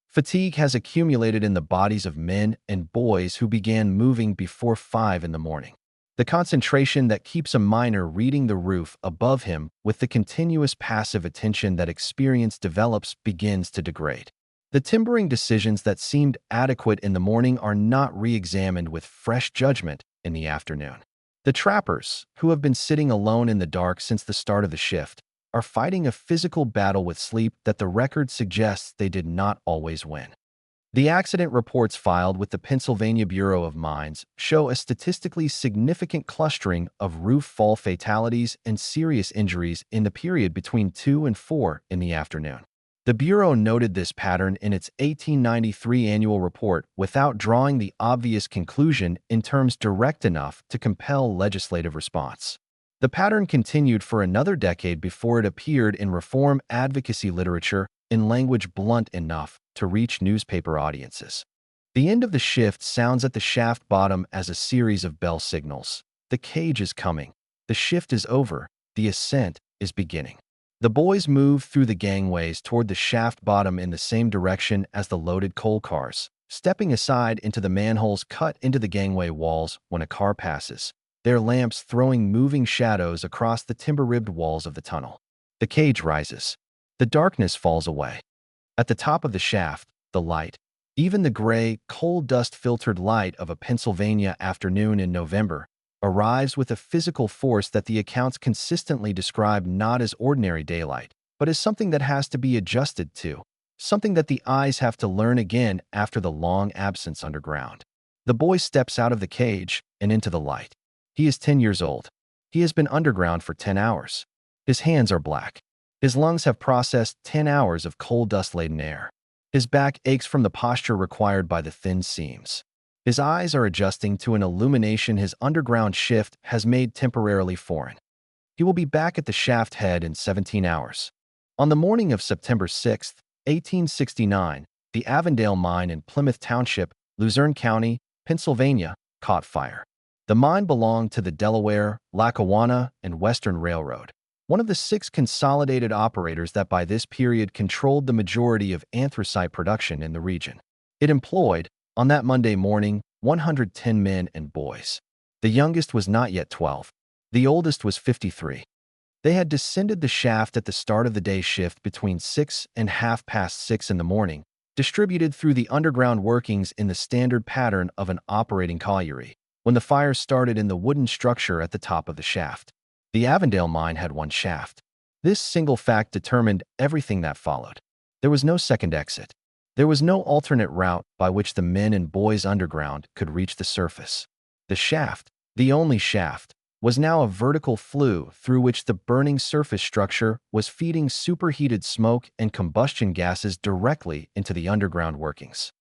Fatigue has accumulated in the bodies of men and boys who began moving before 5 in the morning. The concentration that keeps a miner reading the roof above him with the continuous passive attention that experience develops begins to degrade. The timbering decisions that seemed adequate in the morning are not re-examined with fresh judgment in the afternoon. The trappers, who have been sitting alone in the dark since the start of the shift, are fighting a physical battle with sleep that the record suggests they did not always win. The accident reports filed with the Pennsylvania Bureau of Mines show a statistically significant clustering of roof fall fatalities and serious injuries in the period between 2 and 4 in the afternoon. The Bureau noted this pattern in its 1893 annual report without drawing the obvious conclusion in terms direct enough to compel legislative response. The pattern continued for another decade before it appeared in reform advocacy literature in language blunt enough to reach newspaper audiences. The end of the shift sounds at the shaft bottom as a series of bell signals. The cage is coming. The shift is over. The ascent is beginning. The boys move through the gangways toward the shaft bottom in the same direction as the loaded coal cars, stepping aside into the manholes cut into the gangway walls when a car passes, their lamps throwing moving shadows across the timber-ribbed walls of the tunnel. The cage rises. The darkness falls away. At the top of the shaft, the light, even the gray, coal dust-filtered light of a Pennsylvania afternoon in November, arrives with a physical force that the accounts consistently describe not as ordinary daylight, but as something that has to be adjusted to, something that the eyes have to learn again after the long absence underground. The boy steps out of the cage and into the light. He is 10 years old. He has been underground for 10 hours. His hands are black. His lungs have processed 10 hours of coal dust-laden air. His back aches from the posture required by the thin seams. His eyes are adjusting to an illumination his underground shift has made temporarily foreign. He will be back at the shaft head in 17 hours. On the morning of September 6, 1869, the Avondale mine in Plymouth Township, Luzerne County, Pennsylvania, caught fire. The mine belonged to the Delaware, Lackawanna, and Western Railroad, one of the 6 consolidated operators that by this period controlled the majority of anthracite production in the region. It employed, on that Monday morning, 110 men and boys. The youngest was not yet 12. The oldest was 53. They had descended the shaft at the start of the day shift between 6 and 6:30 in the morning, distributed through the underground workings in the standard pattern of an operating colliery, when the fire started in the wooden structure at the top of the shaft. The Avondale mine had one shaft. This single fact determined everything that followed. There was no second exit. There was no alternate route by which the men and boys underground could reach the surface. The shaft, the only shaft, was now a vertical flue through which the burning surface structure was feeding superheated smoke and combustion gases directly into the underground workings.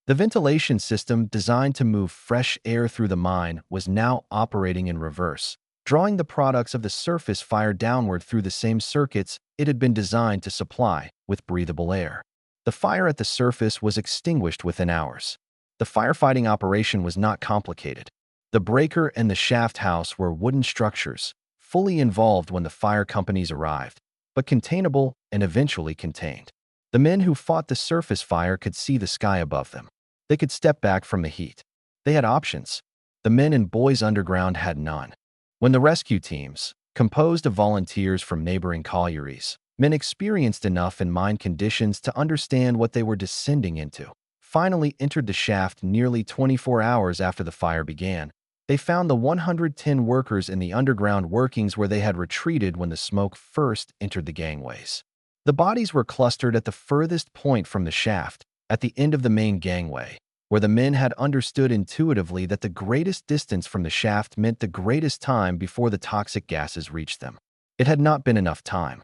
The ventilation system designed to move fresh air through the mine was now operating in reverse, drawing the products of the surface fire downward through the same circuits it had been designed to supply with breathable air. The fire at the surface was extinguished within hours. The firefighting operation was not complicated. The breaker and the shaft house were wooden structures, fully involved when the fire companies arrived, but containable and eventually contained. The men who fought the surface fire could see the sky above them. They could step back from the heat. They had options. The men and boys underground had none. When the rescue teams, composed of volunteers from neighboring collieries, men experienced enough in mine conditions to understand what they were descending into, finally entered the shaft nearly 24 hours after the fire began, they found the 110 workers in the underground workings where they had retreated when the smoke first entered the gangways. The bodies were clustered at the furthest point from the shaft, at the end of the main gangway, where the men had understood intuitively that the greatest distance from the shaft meant the greatest time before the toxic gases reached them. It had not been enough time.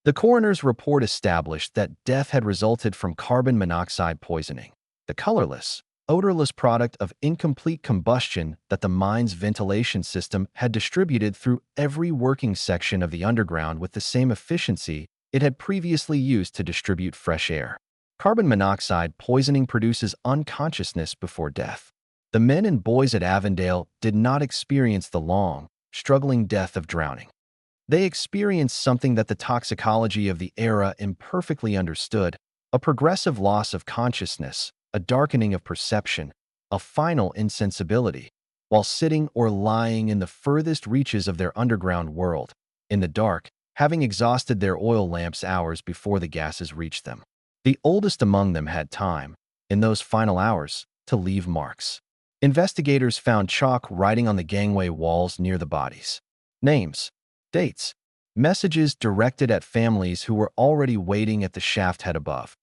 The coroner's report established that death had resulted from carbon monoxide poisoning, the colorless, odorless product of incomplete combustion that the mine's ventilation system had distributed through every working section of the underground with the same efficiency it had previously used to distribute fresh air. Carbon monoxide poisoning produces unconsciousness before death. The men and boys at Avondale did not experience the long, struggling death of drowning. They experienced something that the toxicology of the era imperfectly understood, a progressive loss of consciousness, a darkening of perception, a final insensibility, while sitting or lying in the furthest reaches of their underground world, in the dark, having exhausted their oil lamps hours before the gases reached them. The oldest among them had time, in those final hours, to leave marks. Investigators found chalk writing on the gangway walls near the bodies. Names, dates, messages directed at families who were already waiting at the shaft head above.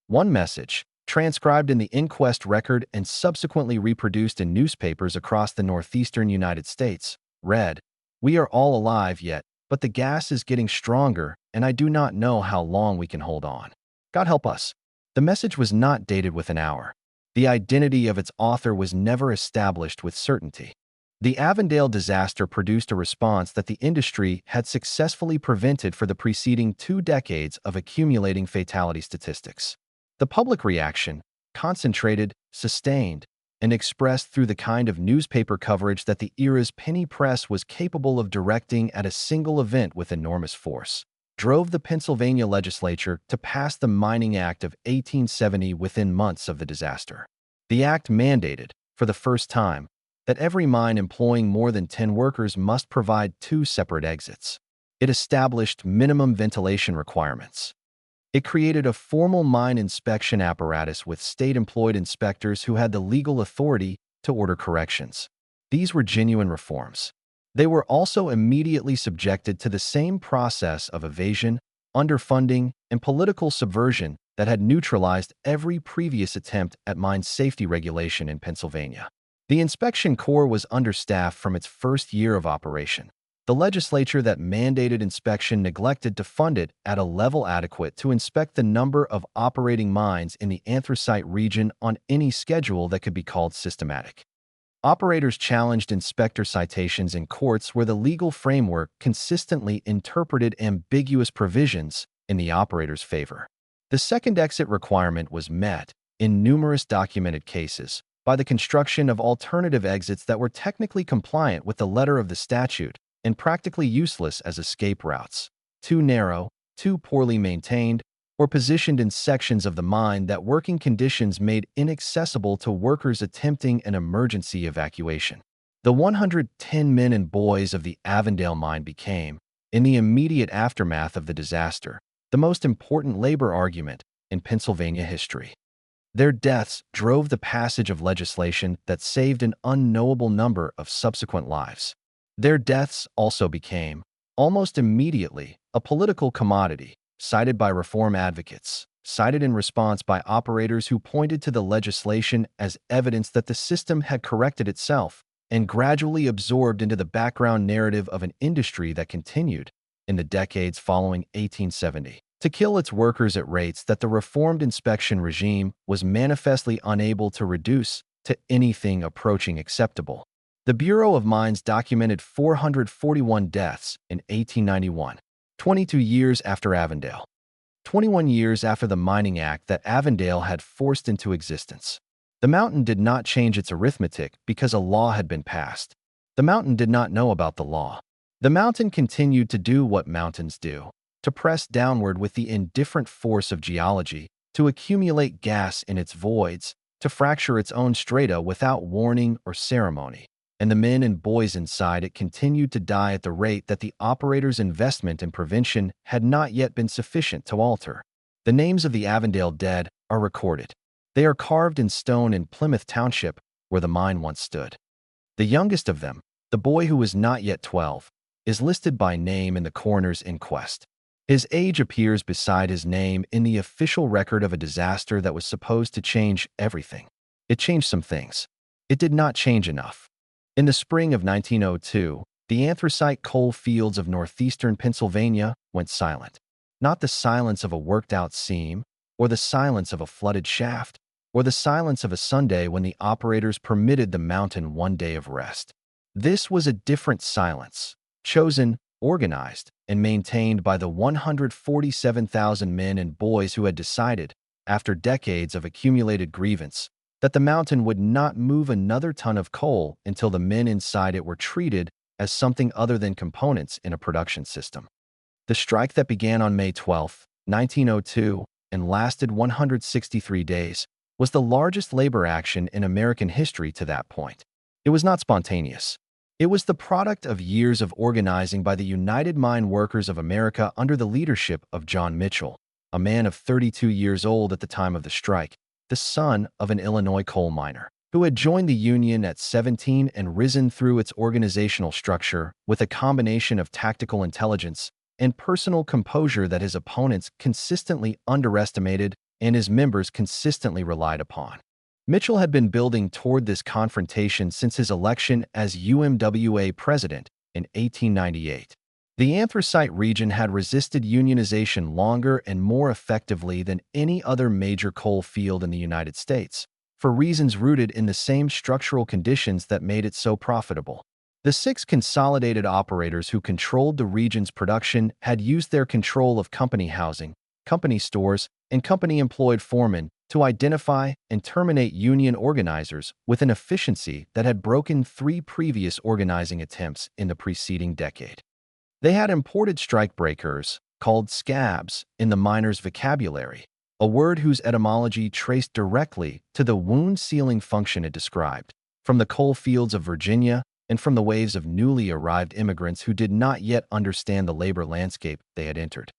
One message, transcribed in the inquest record and subsequently reproduced in newspapers across the northeastern United States, read, "We are all alive yet, but the gas is getting stronger, and I do not know how long we can hold on. God help us." The message was not dated with an hour. The identity of its author was never established with certainty. The Avondale disaster produced a response that the industry had successfully prevented for the preceding 2 decades of accumulating fatality statistics. The public reaction, concentrated, sustained, and expressed through the kind of newspaper coverage that the era's penny press was capable of directing at a single event with enormous force, drove the Pennsylvania legislature to pass the Mining Act of 1870 within months of the disaster. The act mandated, for the first time, that every mine employing more than 10 workers must provide 2 separate exits. It established minimum ventilation requirements. It created a formal mine inspection apparatus with state-employed inspectors who had the legal authority to order corrections. These were genuine reforms. They were also immediately subjected to the same process of evasion, underfunding, and political subversion that had neutralized every previous attempt at mine safety regulation in Pennsylvania. The inspection corps was understaffed from its first year of operation. The legislature that mandated inspection neglected to fund it at a level adequate to inspect the number of operating mines in the anthracite region on any schedule that could be called systematic. Operators challenged inspector citations in courts where the legal framework consistently interpreted ambiguous provisions in the operator's favor. The second exit requirement was met, in numerous documented cases, by the construction of alternative exits that were technically compliant with the letter of the statute and practically useless as escape routes, too narrow, too poorly maintained, or positioned in sections of the mine that working conditions made inaccessible to workers attempting an emergency evacuation. The 110 men and boys of the Avondale mine became, in the immediate aftermath of the disaster, the most important labor argument in Pennsylvania history. Their deaths drove the passage of legislation that saved an unknowable number of subsequent lives. Their deaths also became, almost immediately, a political commodity, cited by reform advocates, cited in response by operators who pointed to the legislation as evidence that the system had corrected itself, and gradually absorbed into the background narrative of an industry that continued, in the decades following 1870, to kill its workers at rates that the reformed inspection regime was manifestly unable to reduce to anything approaching acceptable. The Bureau of Mines documented 441 deaths in 1891, 22 years after Avondale, 21 years after the Mining Act that Avondale had forced into existence. The mountain did not change its arithmetic because a law had been passed. The mountain did not know about the law. The mountain continued to do what mountains do, to press downward with the indifferent force of geology, to accumulate gas in its voids, to fracture its own strata without warning or ceremony. And the men and boys inside it continued to die at the rate that the operator's investment in prevention had not yet been sufficient to alter. The names of the Avondale dead are recorded. They are carved in stone in Plymouth Township, where the mine once stood. The youngest of them, the boy who was not yet 12, is listed by name in the coroner's inquest. His age appears beside his name in the official record of a disaster that was supposed to change everything. It changed some things. It did not change enough. In the spring of 1902, the anthracite coal fields of northeastern Pennsylvania went silent. Not the silence of a worked-out seam, or the silence of a flooded shaft, or the silence of a Sunday when the operators permitted the mountain one day of rest. This was a different silence, chosen, organized, and maintained by the 147,000 men and boys who had decided, after decades of accumulated grievance, that the mountain would not move another ton of coal until the men inside it were treated as something other than components in a production system. The strike that began on May 12, 1902, and lasted 163 days, was the largest labor action in American history to that point. It was not spontaneous. It was the product of years of organizing by the United Mine Workers of America under the leadership of John Mitchell, a man of 32 years old at the time of the strike, the son of an Illinois coal miner, who had joined the Union at 17 and risen through its organizational structure with a combination of tactical intelligence and personal composure that his opponents consistently underestimated and his members consistently relied upon. Mitchell had been building toward this confrontation since his election as UMWA president in 1898. The anthracite region had resisted unionization longer and more effectively than any other major coal field in the United States, for reasons rooted in the same structural conditions that made it so profitable. The 6 consolidated operators who controlled the region's production had used their control of company housing, company stores, and company-employed foremen to identify and terminate union organizers with an efficiency that had broken 3 previous organizing attempts in the preceding decade. They had imported strikebreakers, called scabs, in the miners' vocabulary, a word whose etymology traced directly to the wound-sealing function it described, from the coal fields of Virginia and from the waves of newly arrived immigrants who did not yet understand the labor landscape they had entered.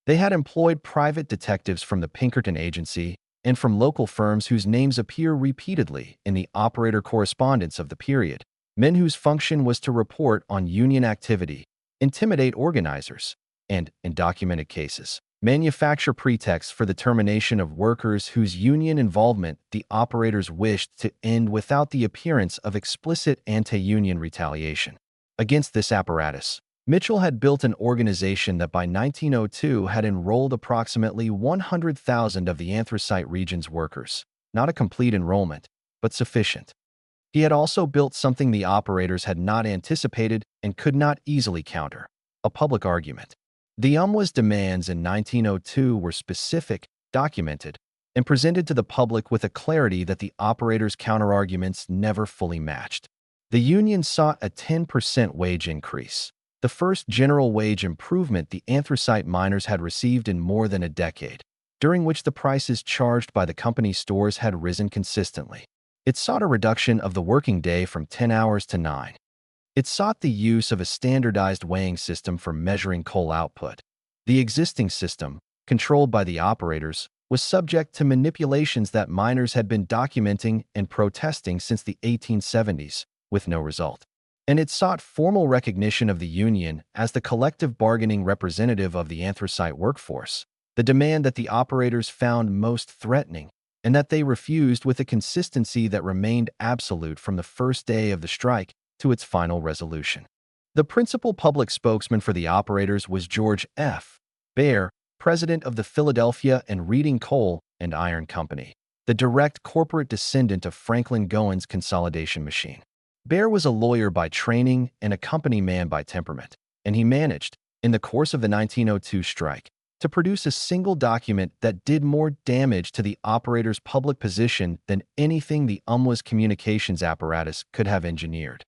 They had employed private detectives from the Pinkerton Agency and from local firms whose names appear repeatedly in the operator correspondence of the period, men whose function was to report on union activity, intimidate organizers, and, in documented cases, manufacture pretexts for the termination of workers whose union involvement the operators wished to end without the appearance of explicit anti-union retaliation. Against this apparatus, Mitchell had built an organization that by 1902 had enrolled approximately 100,000 of the anthracite region's workers, not a complete enrollment, but sufficient. He had also built something the operators had not anticipated and could not easily counter: a public argument. The UMWA's demands in 1902 were specific, documented, and presented to the public with a clarity that the operators' counterarguments never fully matched. The union sought a 10% wage increase, the first general wage improvement the anthracite miners had received in more than a decade, during which the prices charged by the company stores had risen consistently. It sought a reduction of the working day from 10 hours to 9. It sought the use of a standardized weighing system for measuring coal output. The existing system, controlled by the operators, was subject to manipulations that miners had been documenting and protesting since the 1870s, with no result. And it sought formal recognition of the union as the collective bargaining representative of the anthracite workforce, the demand that the operators found most threatening and that they refused with a consistency that remained absolute from the first day of the strike to its final resolution. The principal public spokesman for the operators was George F. Baer, president of the Philadelphia and Reading Coal and Iron Company, the direct corporate descendant of Franklin Gowen's consolidation machine. Baer was a lawyer by training and a company man by temperament, and he managed, in the course of the 1902 strike, to produce a single document that did more damage to the operator's public position than anything the UMWA's communications apparatus could have engineered.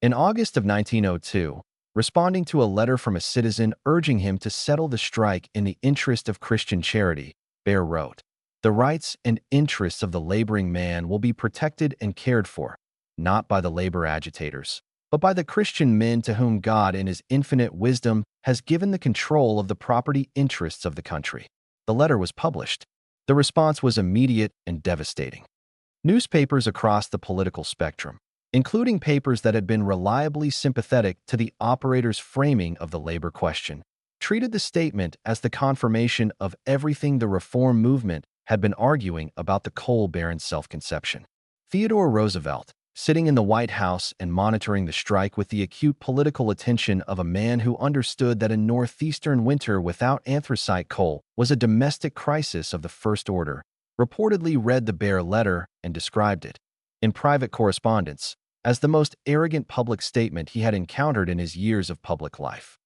In August of 1902, responding to a letter from a citizen urging him to settle the strike in the interest of Christian charity, Baer wrote, "The rights and interests of the laboring man will be protected and cared for, not by the labor agitators, but by the Christian men to whom God in his infinite wisdom has given the control of the property interests of the country." The letter was published. The response was immediate and devastating. Newspapers across the political spectrum, including papers that had been reliably sympathetic to the operators' framing of the labor question, treated the statement as the confirmation of everything the reform movement had been arguing about the coal baron's self-conception. Theodore Roosevelt, sitting in the White House and monitoring the strike with the acute political attention of a man who understood that a northeastern winter without anthracite coal was a domestic crisis of the first order, reportedly read the Baer letter and described it, in private correspondence, as the most arrogant public statement he had encountered in his years of public life.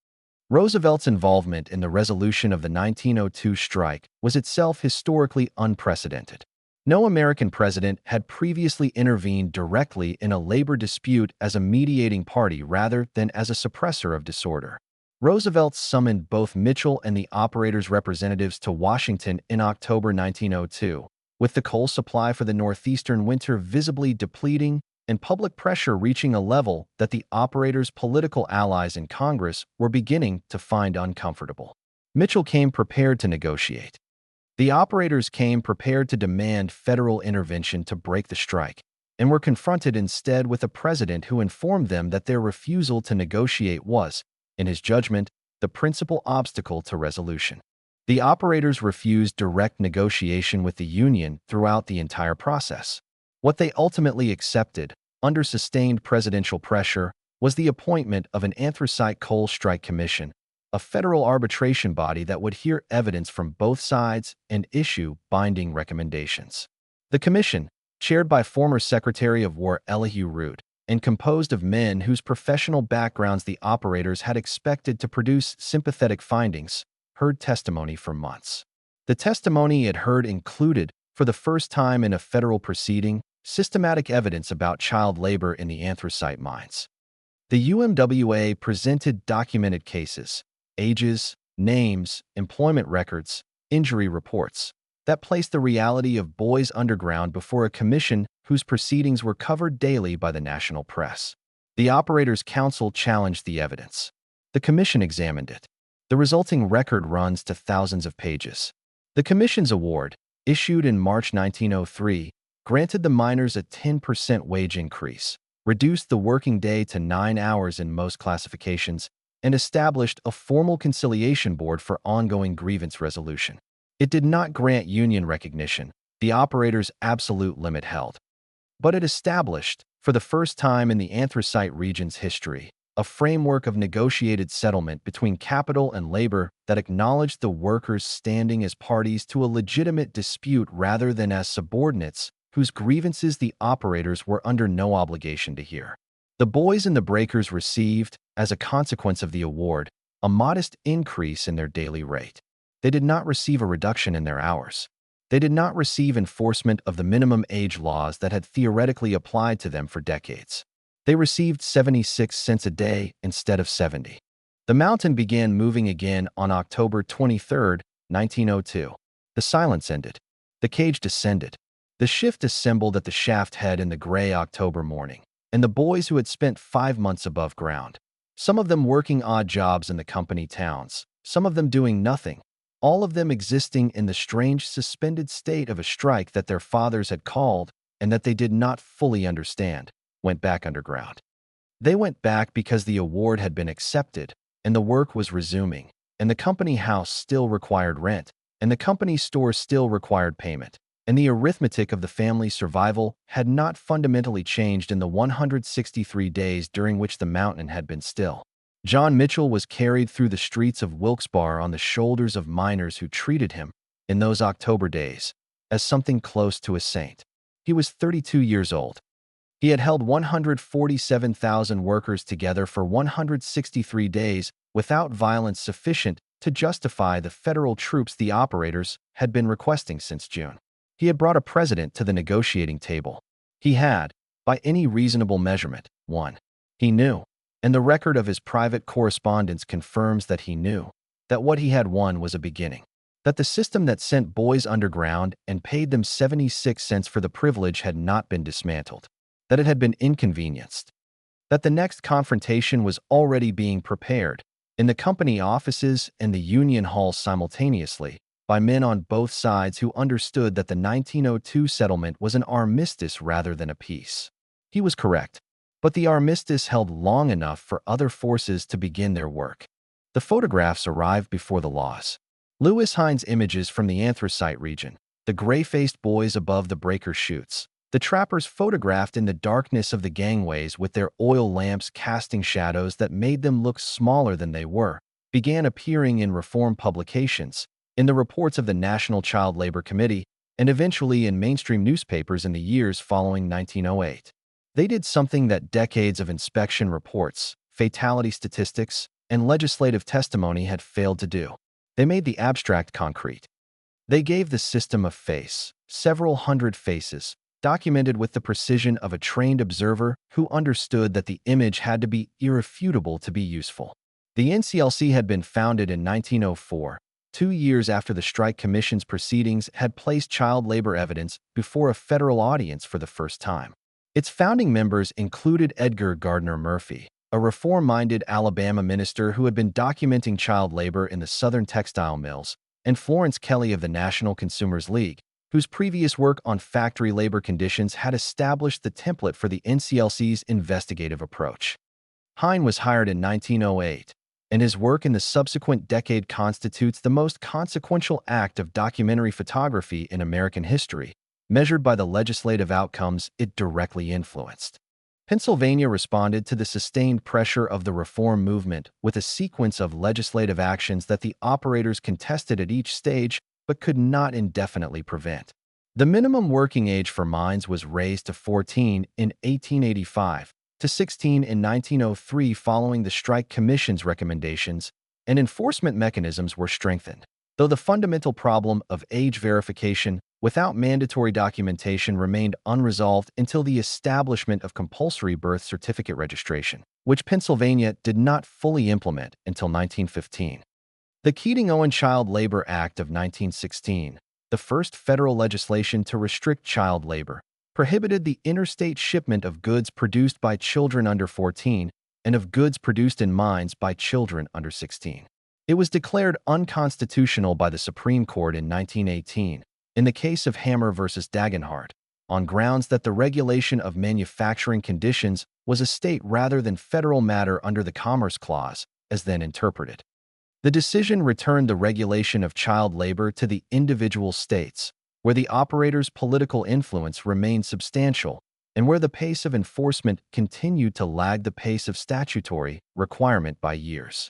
Roosevelt's involvement in the resolution of the 1902 strike was itself historically unprecedented. No American president had previously intervened directly in a labor dispute as a mediating party rather than as a suppressor of disorder. Roosevelt summoned both Mitchell and the operators' representatives to Washington in October 1902, with the coal supply for the northeastern winter visibly depleting and public pressure reaching a level that the operators' political allies in Congress were beginning to find uncomfortable. Mitchell came prepared to negotiate. The operators came prepared to demand federal intervention to break the strike, and were confronted instead with a president who informed them that their refusal to negotiate was, in his judgment, the principal obstacle to resolution. The operators refused direct negotiation with the union throughout the entire process. What they ultimately accepted, under sustained presidential pressure, was the appointment of an anthracite coal strike commission, a federal arbitration body that would hear evidence from both sides and issue binding recommendations. The commission, chaired by former Secretary of War Elihu Root, and composed of men whose professional backgrounds the operators had expected to produce sympathetic findings, heard testimony for months. The testimony it heard included, for the first time in a federal proceeding, systematic evidence about child labor in the anthracite mines. The UMWA presented documented cases, ages, names, employment records, injury reports, that placed the reality of boys underground before a commission whose proceedings were covered daily by the national press. The Operators' Council challenged the evidence. The commission examined it. The resulting record runs to thousands of pages. The commission's award, issued in March 1903, granted the miners a 10% wage increase, reduced the working day to 9 hours in most classifications, and established a formal conciliation board for ongoing grievance resolution. It did not grant union recognition, the operators' absolute limit held. But it established, for the first time in the anthracite region's history, a framework of negotiated settlement between capital and labor that acknowledged the workers standing as parties to a legitimate dispute rather than as subordinates whose grievances the operators were under no obligation to hear. The boys and the breakers received, as a consequence of the award, a modest increase in their daily rate. They did not receive a reduction in their hours. They did not receive enforcement of the minimum age laws that had theoretically applied to them for decades. They received 76 cents a day instead of 70. The mountain began moving again on October 23, 1902. The silence ended. The cage descended. The shift assembled at the shaft head in the gray October morning, and the boys who had spent 5 months above ground, some of them working odd jobs in the company towns, some of them doing nothing, all of them existing in the strange suspended state of a strike that their fathers had called and that they did not fully understand, went back underground. They went back because the award had been accepted, and the work was resuming, and the company house still required rent, and the company store still required payment, and the arithmetic of the family's survival had not fundamentally changed in the 163 days during which the mountain had been still. John Mitchell was carried through the streets of Wilkes-Barre on the shoulders of miners who treated him, in those October days, as something close to a saint. He was 32 years old. He had held 147,000 workers together for 163 days without violence sufficient to justify the federal troops the operators had been requesting since June. He had brought a president to the negotiating table. He had, by any reasonable measurement, won. He knew, and the record of his private correspondence confirms that he knew, that what he had won was a beginning. That the system that sent boys underground and paid them 76 cents for the privilege had not been dismantled. That it had been inconvenienced. That the next confrontation was already being prepared, in the company offices and the union halls simultaneously, by men on both sides who understood that the 1902 settlement was an armistice rather than a peace. He was correct, but the armistice held long enough for other forces to begin their work. The photographs arrived before the laws. Lewis Hines' images from the anthracite region, the gray-faced boys above the breaker chutes, the trappers photographed in the darkness of the gangways with their oil lamps casting shadows that made them look smaller than they were, began appearing in reform publications, in the reports of the National Child Labor Committee, and eventually in mainstream newspapers in the years following 1908. They did something that decades of inspection reports, fatality statistics, and legislative testimony had failed to do. They made the abstract concrete. They gave the system a face, several hundred faces, documented with the precision of a trained observer who understood that the image had to be irrefutable to be useful. The NCLC had been founded in 1904, 2 years after the Strike Commission's proceedings had placed child labor evidence before a federal audience for the first time. Its founding members included Edgar Gardner Murphy, a reform-minded Alabama minister who had been documenting child labor in the southern textile mills, and Florence Kelley of the National Consumers League, whose previous work on factory labor conditions had established the template for the NCLC's investigative approach. Hine was hired in 1908, and his work in the subsequent decade constitutes the most consequential act of documentary photography in American history, measured by the legislative outcomes it directly influenced. Pennsylvania responded to the sustained pressure of the reform movement with a sequence of legislative actions that the operators contested at each stage but could not indefinitely prevent. The minimum working age for mines was raised to 14 in 1885, to 16 in 1903 following the Strike Commission's recommendations, and enforcement mechanisms were strengthened. Though the fundamental problem of age verification without mandatory documentation remained unresolved until the establishment of compulsory birth certificate registration, which Pennsylvania did not fully implement until 1915. The Keating-Owen Child Labor Act of 1916, the first federal legislation to restrict child labor, prohibited the interstate shipment of goods produced by children under 14 and of goods produced in mines by children under 16. It was declared unconstitutional by the Supreme Court in 1918, in the case of Hammer v. Dagenhart, on grounds that the regulation of manufacturing conditions was a state rather than federal matter under the Commerce Clause, as then interpreted. The decision returned the regulation of child labor to the individual states, where the operator's political influence remained substantial and where the pace of enforcement continued to lag the pace of statutory requirement by years.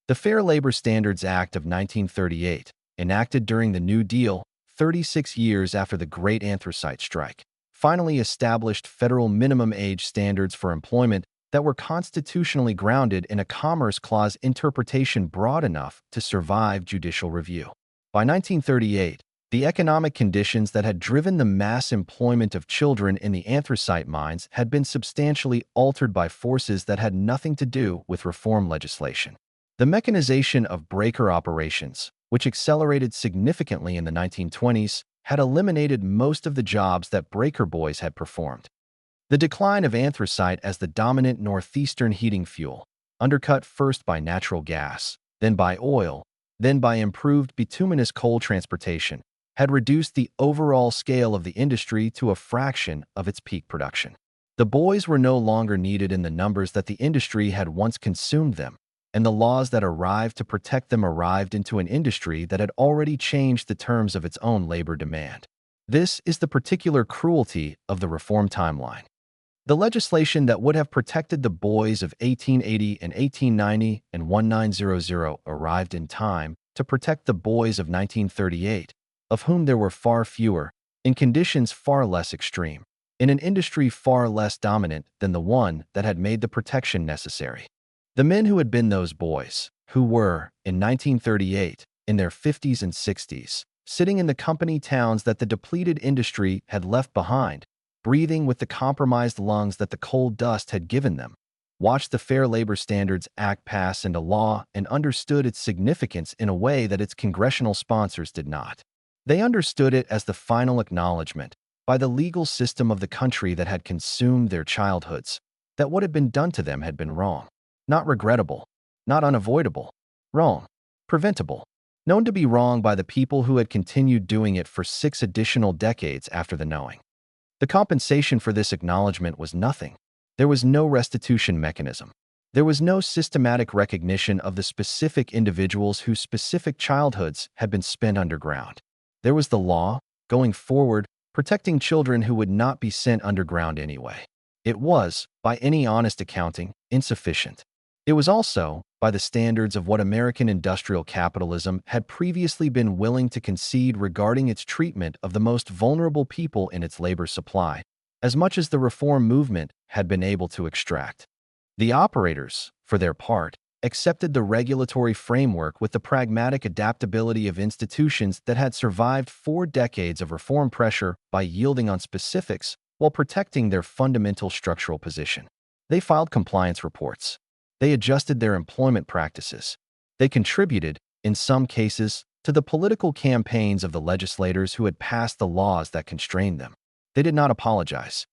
The Fair Labor Standards Act of 1938, enacted during the New Deal, 36 years after the Great Anthracite Strike, finally established federal minimum age standards for employment that were constitutionally grounded in a Commerce Clause interpretation broad enough to survive judicial review. By 1938, the economic conditions that had driven the mass employment of children in the anthracite mines had been substantially altered by forces that had nothing to do with reform legislation. The mechanization of breaker operations, which accelerated significantly in the 1920s, had eliminated most of the jobs that breaker boys had performed. The decline of anthracite as the dominant northeastern heating fuel, undercut first by natural gas, then by oil, then by improved bituminous coal transportation, had reduced the overall scale of the industry to a fraction of its peak production. The boys were no longer needed in the numbers that the industry had once consumed them, and the laws that arrived to protect them arrived into an industry that had already changed the terms of its own labor demand. This is the particular cruelty of the reform timeline. The legislation that would have protected the boys of 1880 and 1890 and 1900 arrived in time to protect the boys of 1938, of whom there were far fewer, in conditions far less extreme, in an industry far less dominant than the one that had made the protection necessary. The men who had been those boys, who were, in 1938, in their 50s and 60s, sitting in the company towns that the depleted industry had left behind, breathing with the compromised lungs that the coal dust had given them, watched the Fair Labor Standards Act pass into law and understood its significance in a way that its congressional sponsors did not. They understood it as the final acknowledgement, by the legal system of the country that had consumed their childhoods, that what had been done to them had been wrong. Not regrettable, not unavoidable, wrong, preventable, known to be wrong by the people who had continued doing it for 6 additional decades after the knowing. The compensation for this acknowledgement was nothing. There was no restitution mechanism. There was no systematic recognition of the specific individuals whose specific childhoods had been spent underground. There was the law, going forward, protecting children who would not be sent underground anyway. It was, by any honest accounting, insufficient. It was also, by the standards of what American industrial capitalism had previously been willing to concede regarding its treatment of the most vulnerable people in its labor supply, as much as the reform movement had been able to extract. The operators, for their part, accepted the regulatory framework with the pragmatic adaptability of institutions that had survived 4 decades of reform pressure by yielding on specifics while protecting their fundamental structural position. They filed compliance reports. They adjusted their employment practices. They contributed, in some cases, to the political campaigns of the legislators who had passed the laws that constrained them. They did not apologize.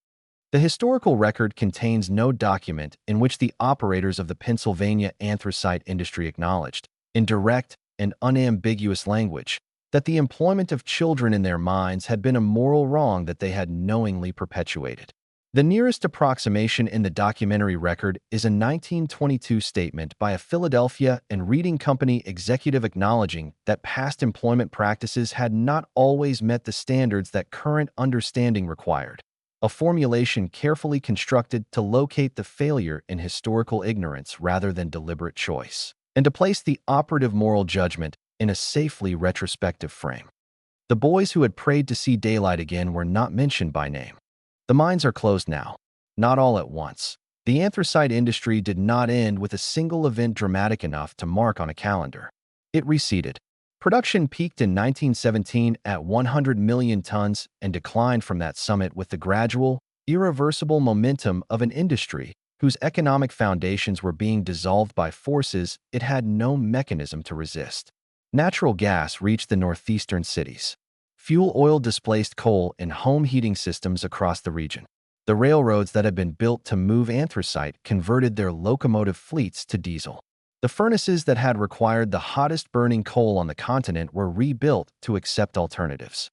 The historical record contains no document in which the operators of the Pennsylvania anthracite industry acknowledged, in direct and unambiguous language, that the employment of children in their mines had been a moral wrong that they had knowingly perpetuated. The nearest approximation in the documentary record is a 1922 statement by a Philadelphia and Reading Company executive acknowledging that past employment practices had not always met the standards that current understanding required, a formulation carefully constructed to locate the failure in historical ignorance rather than deliberate choice, and to place the operative moral judgment in a safely retrospective frame. The boys who had prayed to see daylight again were not mentioned by name. The mines are closed now, not all at once. The anthracite industry did not end with a single event dramatic enough to mark on a calendar. It receded. Production peaked in 1917 at 100 million tons and declined from that summit with the gradual, irreversible momentum of an industry whose economic foundations were being dissolved by forces it had no mechanism to resist. Natural gas reached the northeastern cities. Fuel oil displaced coal in home heating systems across the region. The railroads that had been built to move anthracite converted their locomotive fleets to diesel. The furnaces that had required the hottest burning coal on the continent were rebuilt to accept alternatives.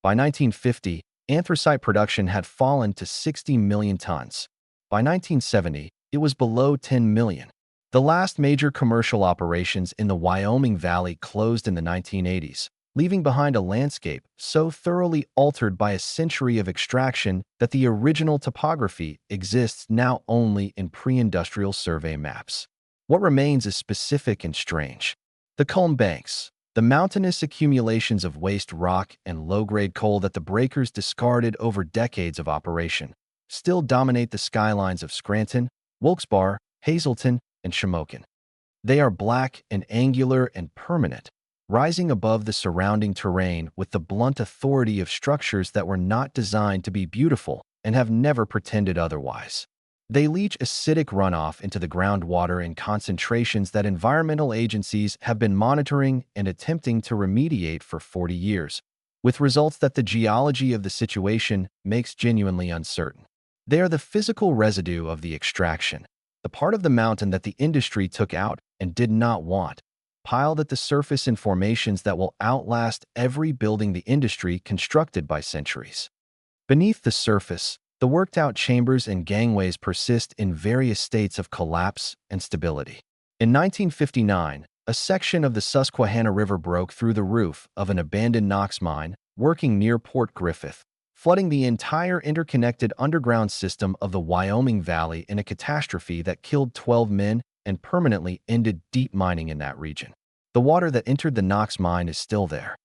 By 1950, anthracite production had fallen to 60 million tons. By 1970, it was below 10 million. The last major commercial operations in the Wyoming Valley closed in the 1980s. Leaving behind a landscape so thoroughly altered by a century of extraction that the original topography exists now only in pre-industrial survey maps. What remains is specific and strange. The culm banks, the mountainous accumulations of waste rock and low-grade coal that the breakers discarded over decades of operation, still dominate the skylines of Scranton, Wilkes-Barre, Hazleton, and Shamokin. They are black and angular and permanent, rising above the surrounding terrain with the blunt authority of structures that were not designed to be beautiful and have never pretended otherwise. They leach acidic runoff into the groundwater in concentrations that environmental agencies have been monitoring and attempting to remediate for 40 years, with results that the geology of the situation makes genuinely uncertain. They are the physical residue of the extraction, the part of the mountain that the industry took out and did not want, piled at the surface in formations that will outlast every building the industry constructed by centuries. Beneath the surface, the worked-out chambers and gangways persist in various states of collapse and stability. In 1959, a section of the Susquehanna River broke through the roof of an abandoned Knox mine, working near Port Griffith, flooding the entire interconnected underground system of the Wyoming Valley in a catastrophe that killed 12 men and permanently ended deep mining in that region. The water that entered the Knox mine is still there.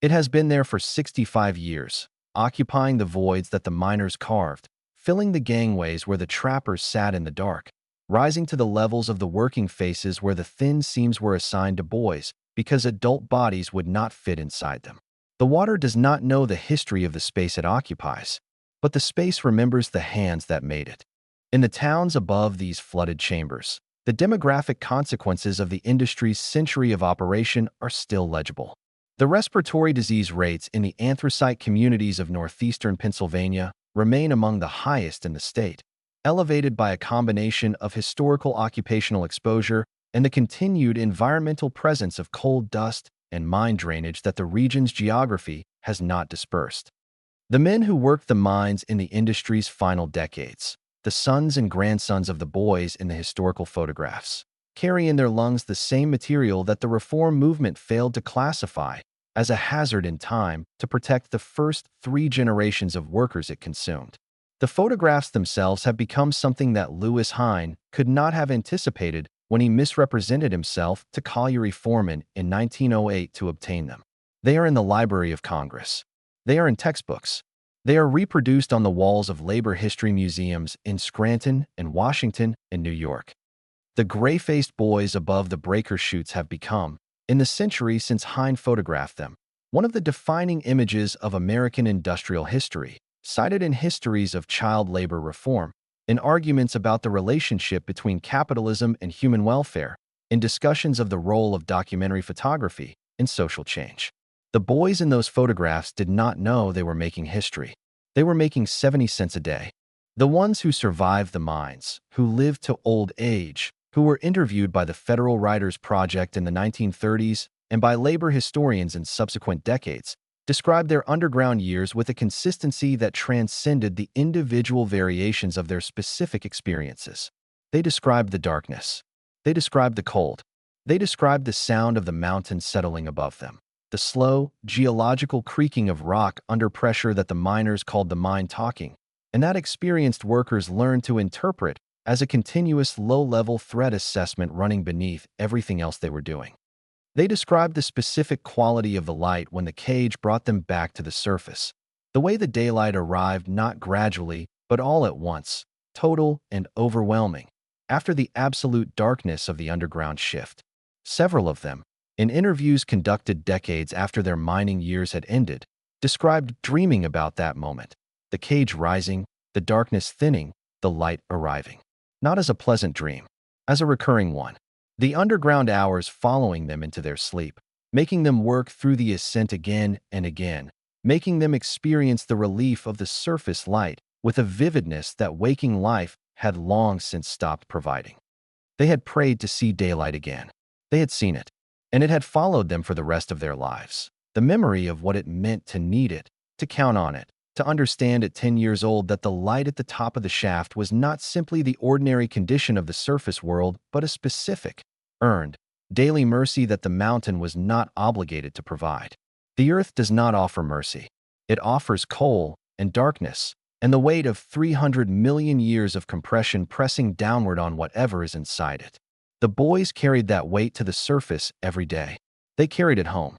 It has been there for 65 years, occupying the voids that the miners carved, filling the gangways where the trappers sat in the dark, rising to the levels of the working faces where the thin seams were assigned to boys because adult bodies would not fit inside them. The water does not know the history of the space it occupies, but the space remembers the hands that made it. In the towns above these flooded chambers, the demographic consequences of the industry's century of operation are still legible. The respiratory disease rates in the anthracite communities of northeastern Pennsylvania remain among the highest in the state, elevated by a combination of historical occupational exposure and the continued environmental presence of coal dust and mine drainage that the region's geography has not dispersed. The men who worked the mines in the industry's final decades, the sons and grandsons of the boys in the historical photographs, carry in their lungs the same material that the reform movement failed to classify as a hazard in time to protect the first 3 generations of workers it consumed. The photographs themselves have become something that Lewis Hine could not have anticipated when he misrepresented himself to colliery foremen in 1908 to obtain them. They are in the Library of Congress. They are in textbooks. They are reproduced on the walls of labor history museums in Scranton and Washington and New York. The gray-faced boys above the breaker chutes have become, in the century since Hine photographed them, one of the defining images of American industrial history, cited in histories of child labor reform, in arguments about the relationship between capitalism and human welfare, in discussions of the role of documentary photography in social change. The boys in those photographs did not know they were making history. They were making 70 cents a day. The ones who survived the mines, who lived to old age, who were interviewed by the Federal Writers Project in the 1930s and by labor historians in subsequent decades, described their underground years with a consistency that transcended the individual variations of their specific experiences. They described the darkness. They described the cold. They described the sound of the mountains settling above them, the slow, geological creaking of rock under pressure that the miners called the mine talking, and that experienced workers learned to interpret as a continuous low-level threat assessment running beneath everything else they were doing. They described the specific quality of the light when the cage brought them back to the surface, the way the daylight arrived not gradually, but all at once, total and overwhelming, after the absolute darkness of the underground shift. Several of them, in interviews conducted decades after their mining years had ended, described dreaming about that moment, the cage rising, the darkness thinning, the light arriving. Not as a pleasant dream, as a recurring one. The underground hours following them into their sleep, making them work through the ascent again and again, making them experience the relief of the surface light with a vividness that waking life had long since stopped providing. They had prayed to see daylight again. They had seen it, and it had followed them for the rest of their lives. The memory of what it meant to need it, to count on it, to understand at 10 years old that the light at the top of the shaft was not simply the ordinary condition of the surface world, but a specific, earned, daily mercy that the mountain was not obligated to provide. The earth does not offer mercy. It offers coal and darkness, and the weight of 300 million years of compression pressing downward on whatever is inside it. The boys carried that weight to the surface every day. They carried it home.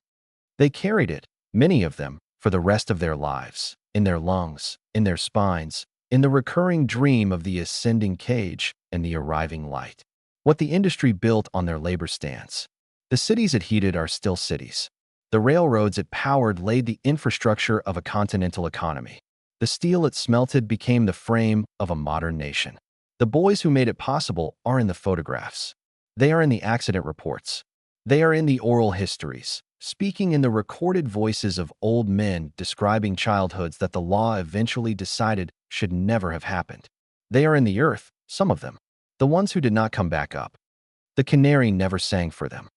They carried it, many of them, for the rest of their lives, in their lungs, in their spines, in the recurring dream of the ascending cage and the arriving light. What the industry built on their labor stands. The cities it heated are still cities. The railroads it powered laid the infrastructure of a continental economy. The steel it smelted became the frame of a modern nation. The boys who made it possible are in the photographs. They are in the accident reports. They are in the oral histories, speaking in the recorded voices of old men describing childhoods that the law eventually decided should never have happened. They are in the earth, some of them, the ones who did not come back up. The canary never sang for them.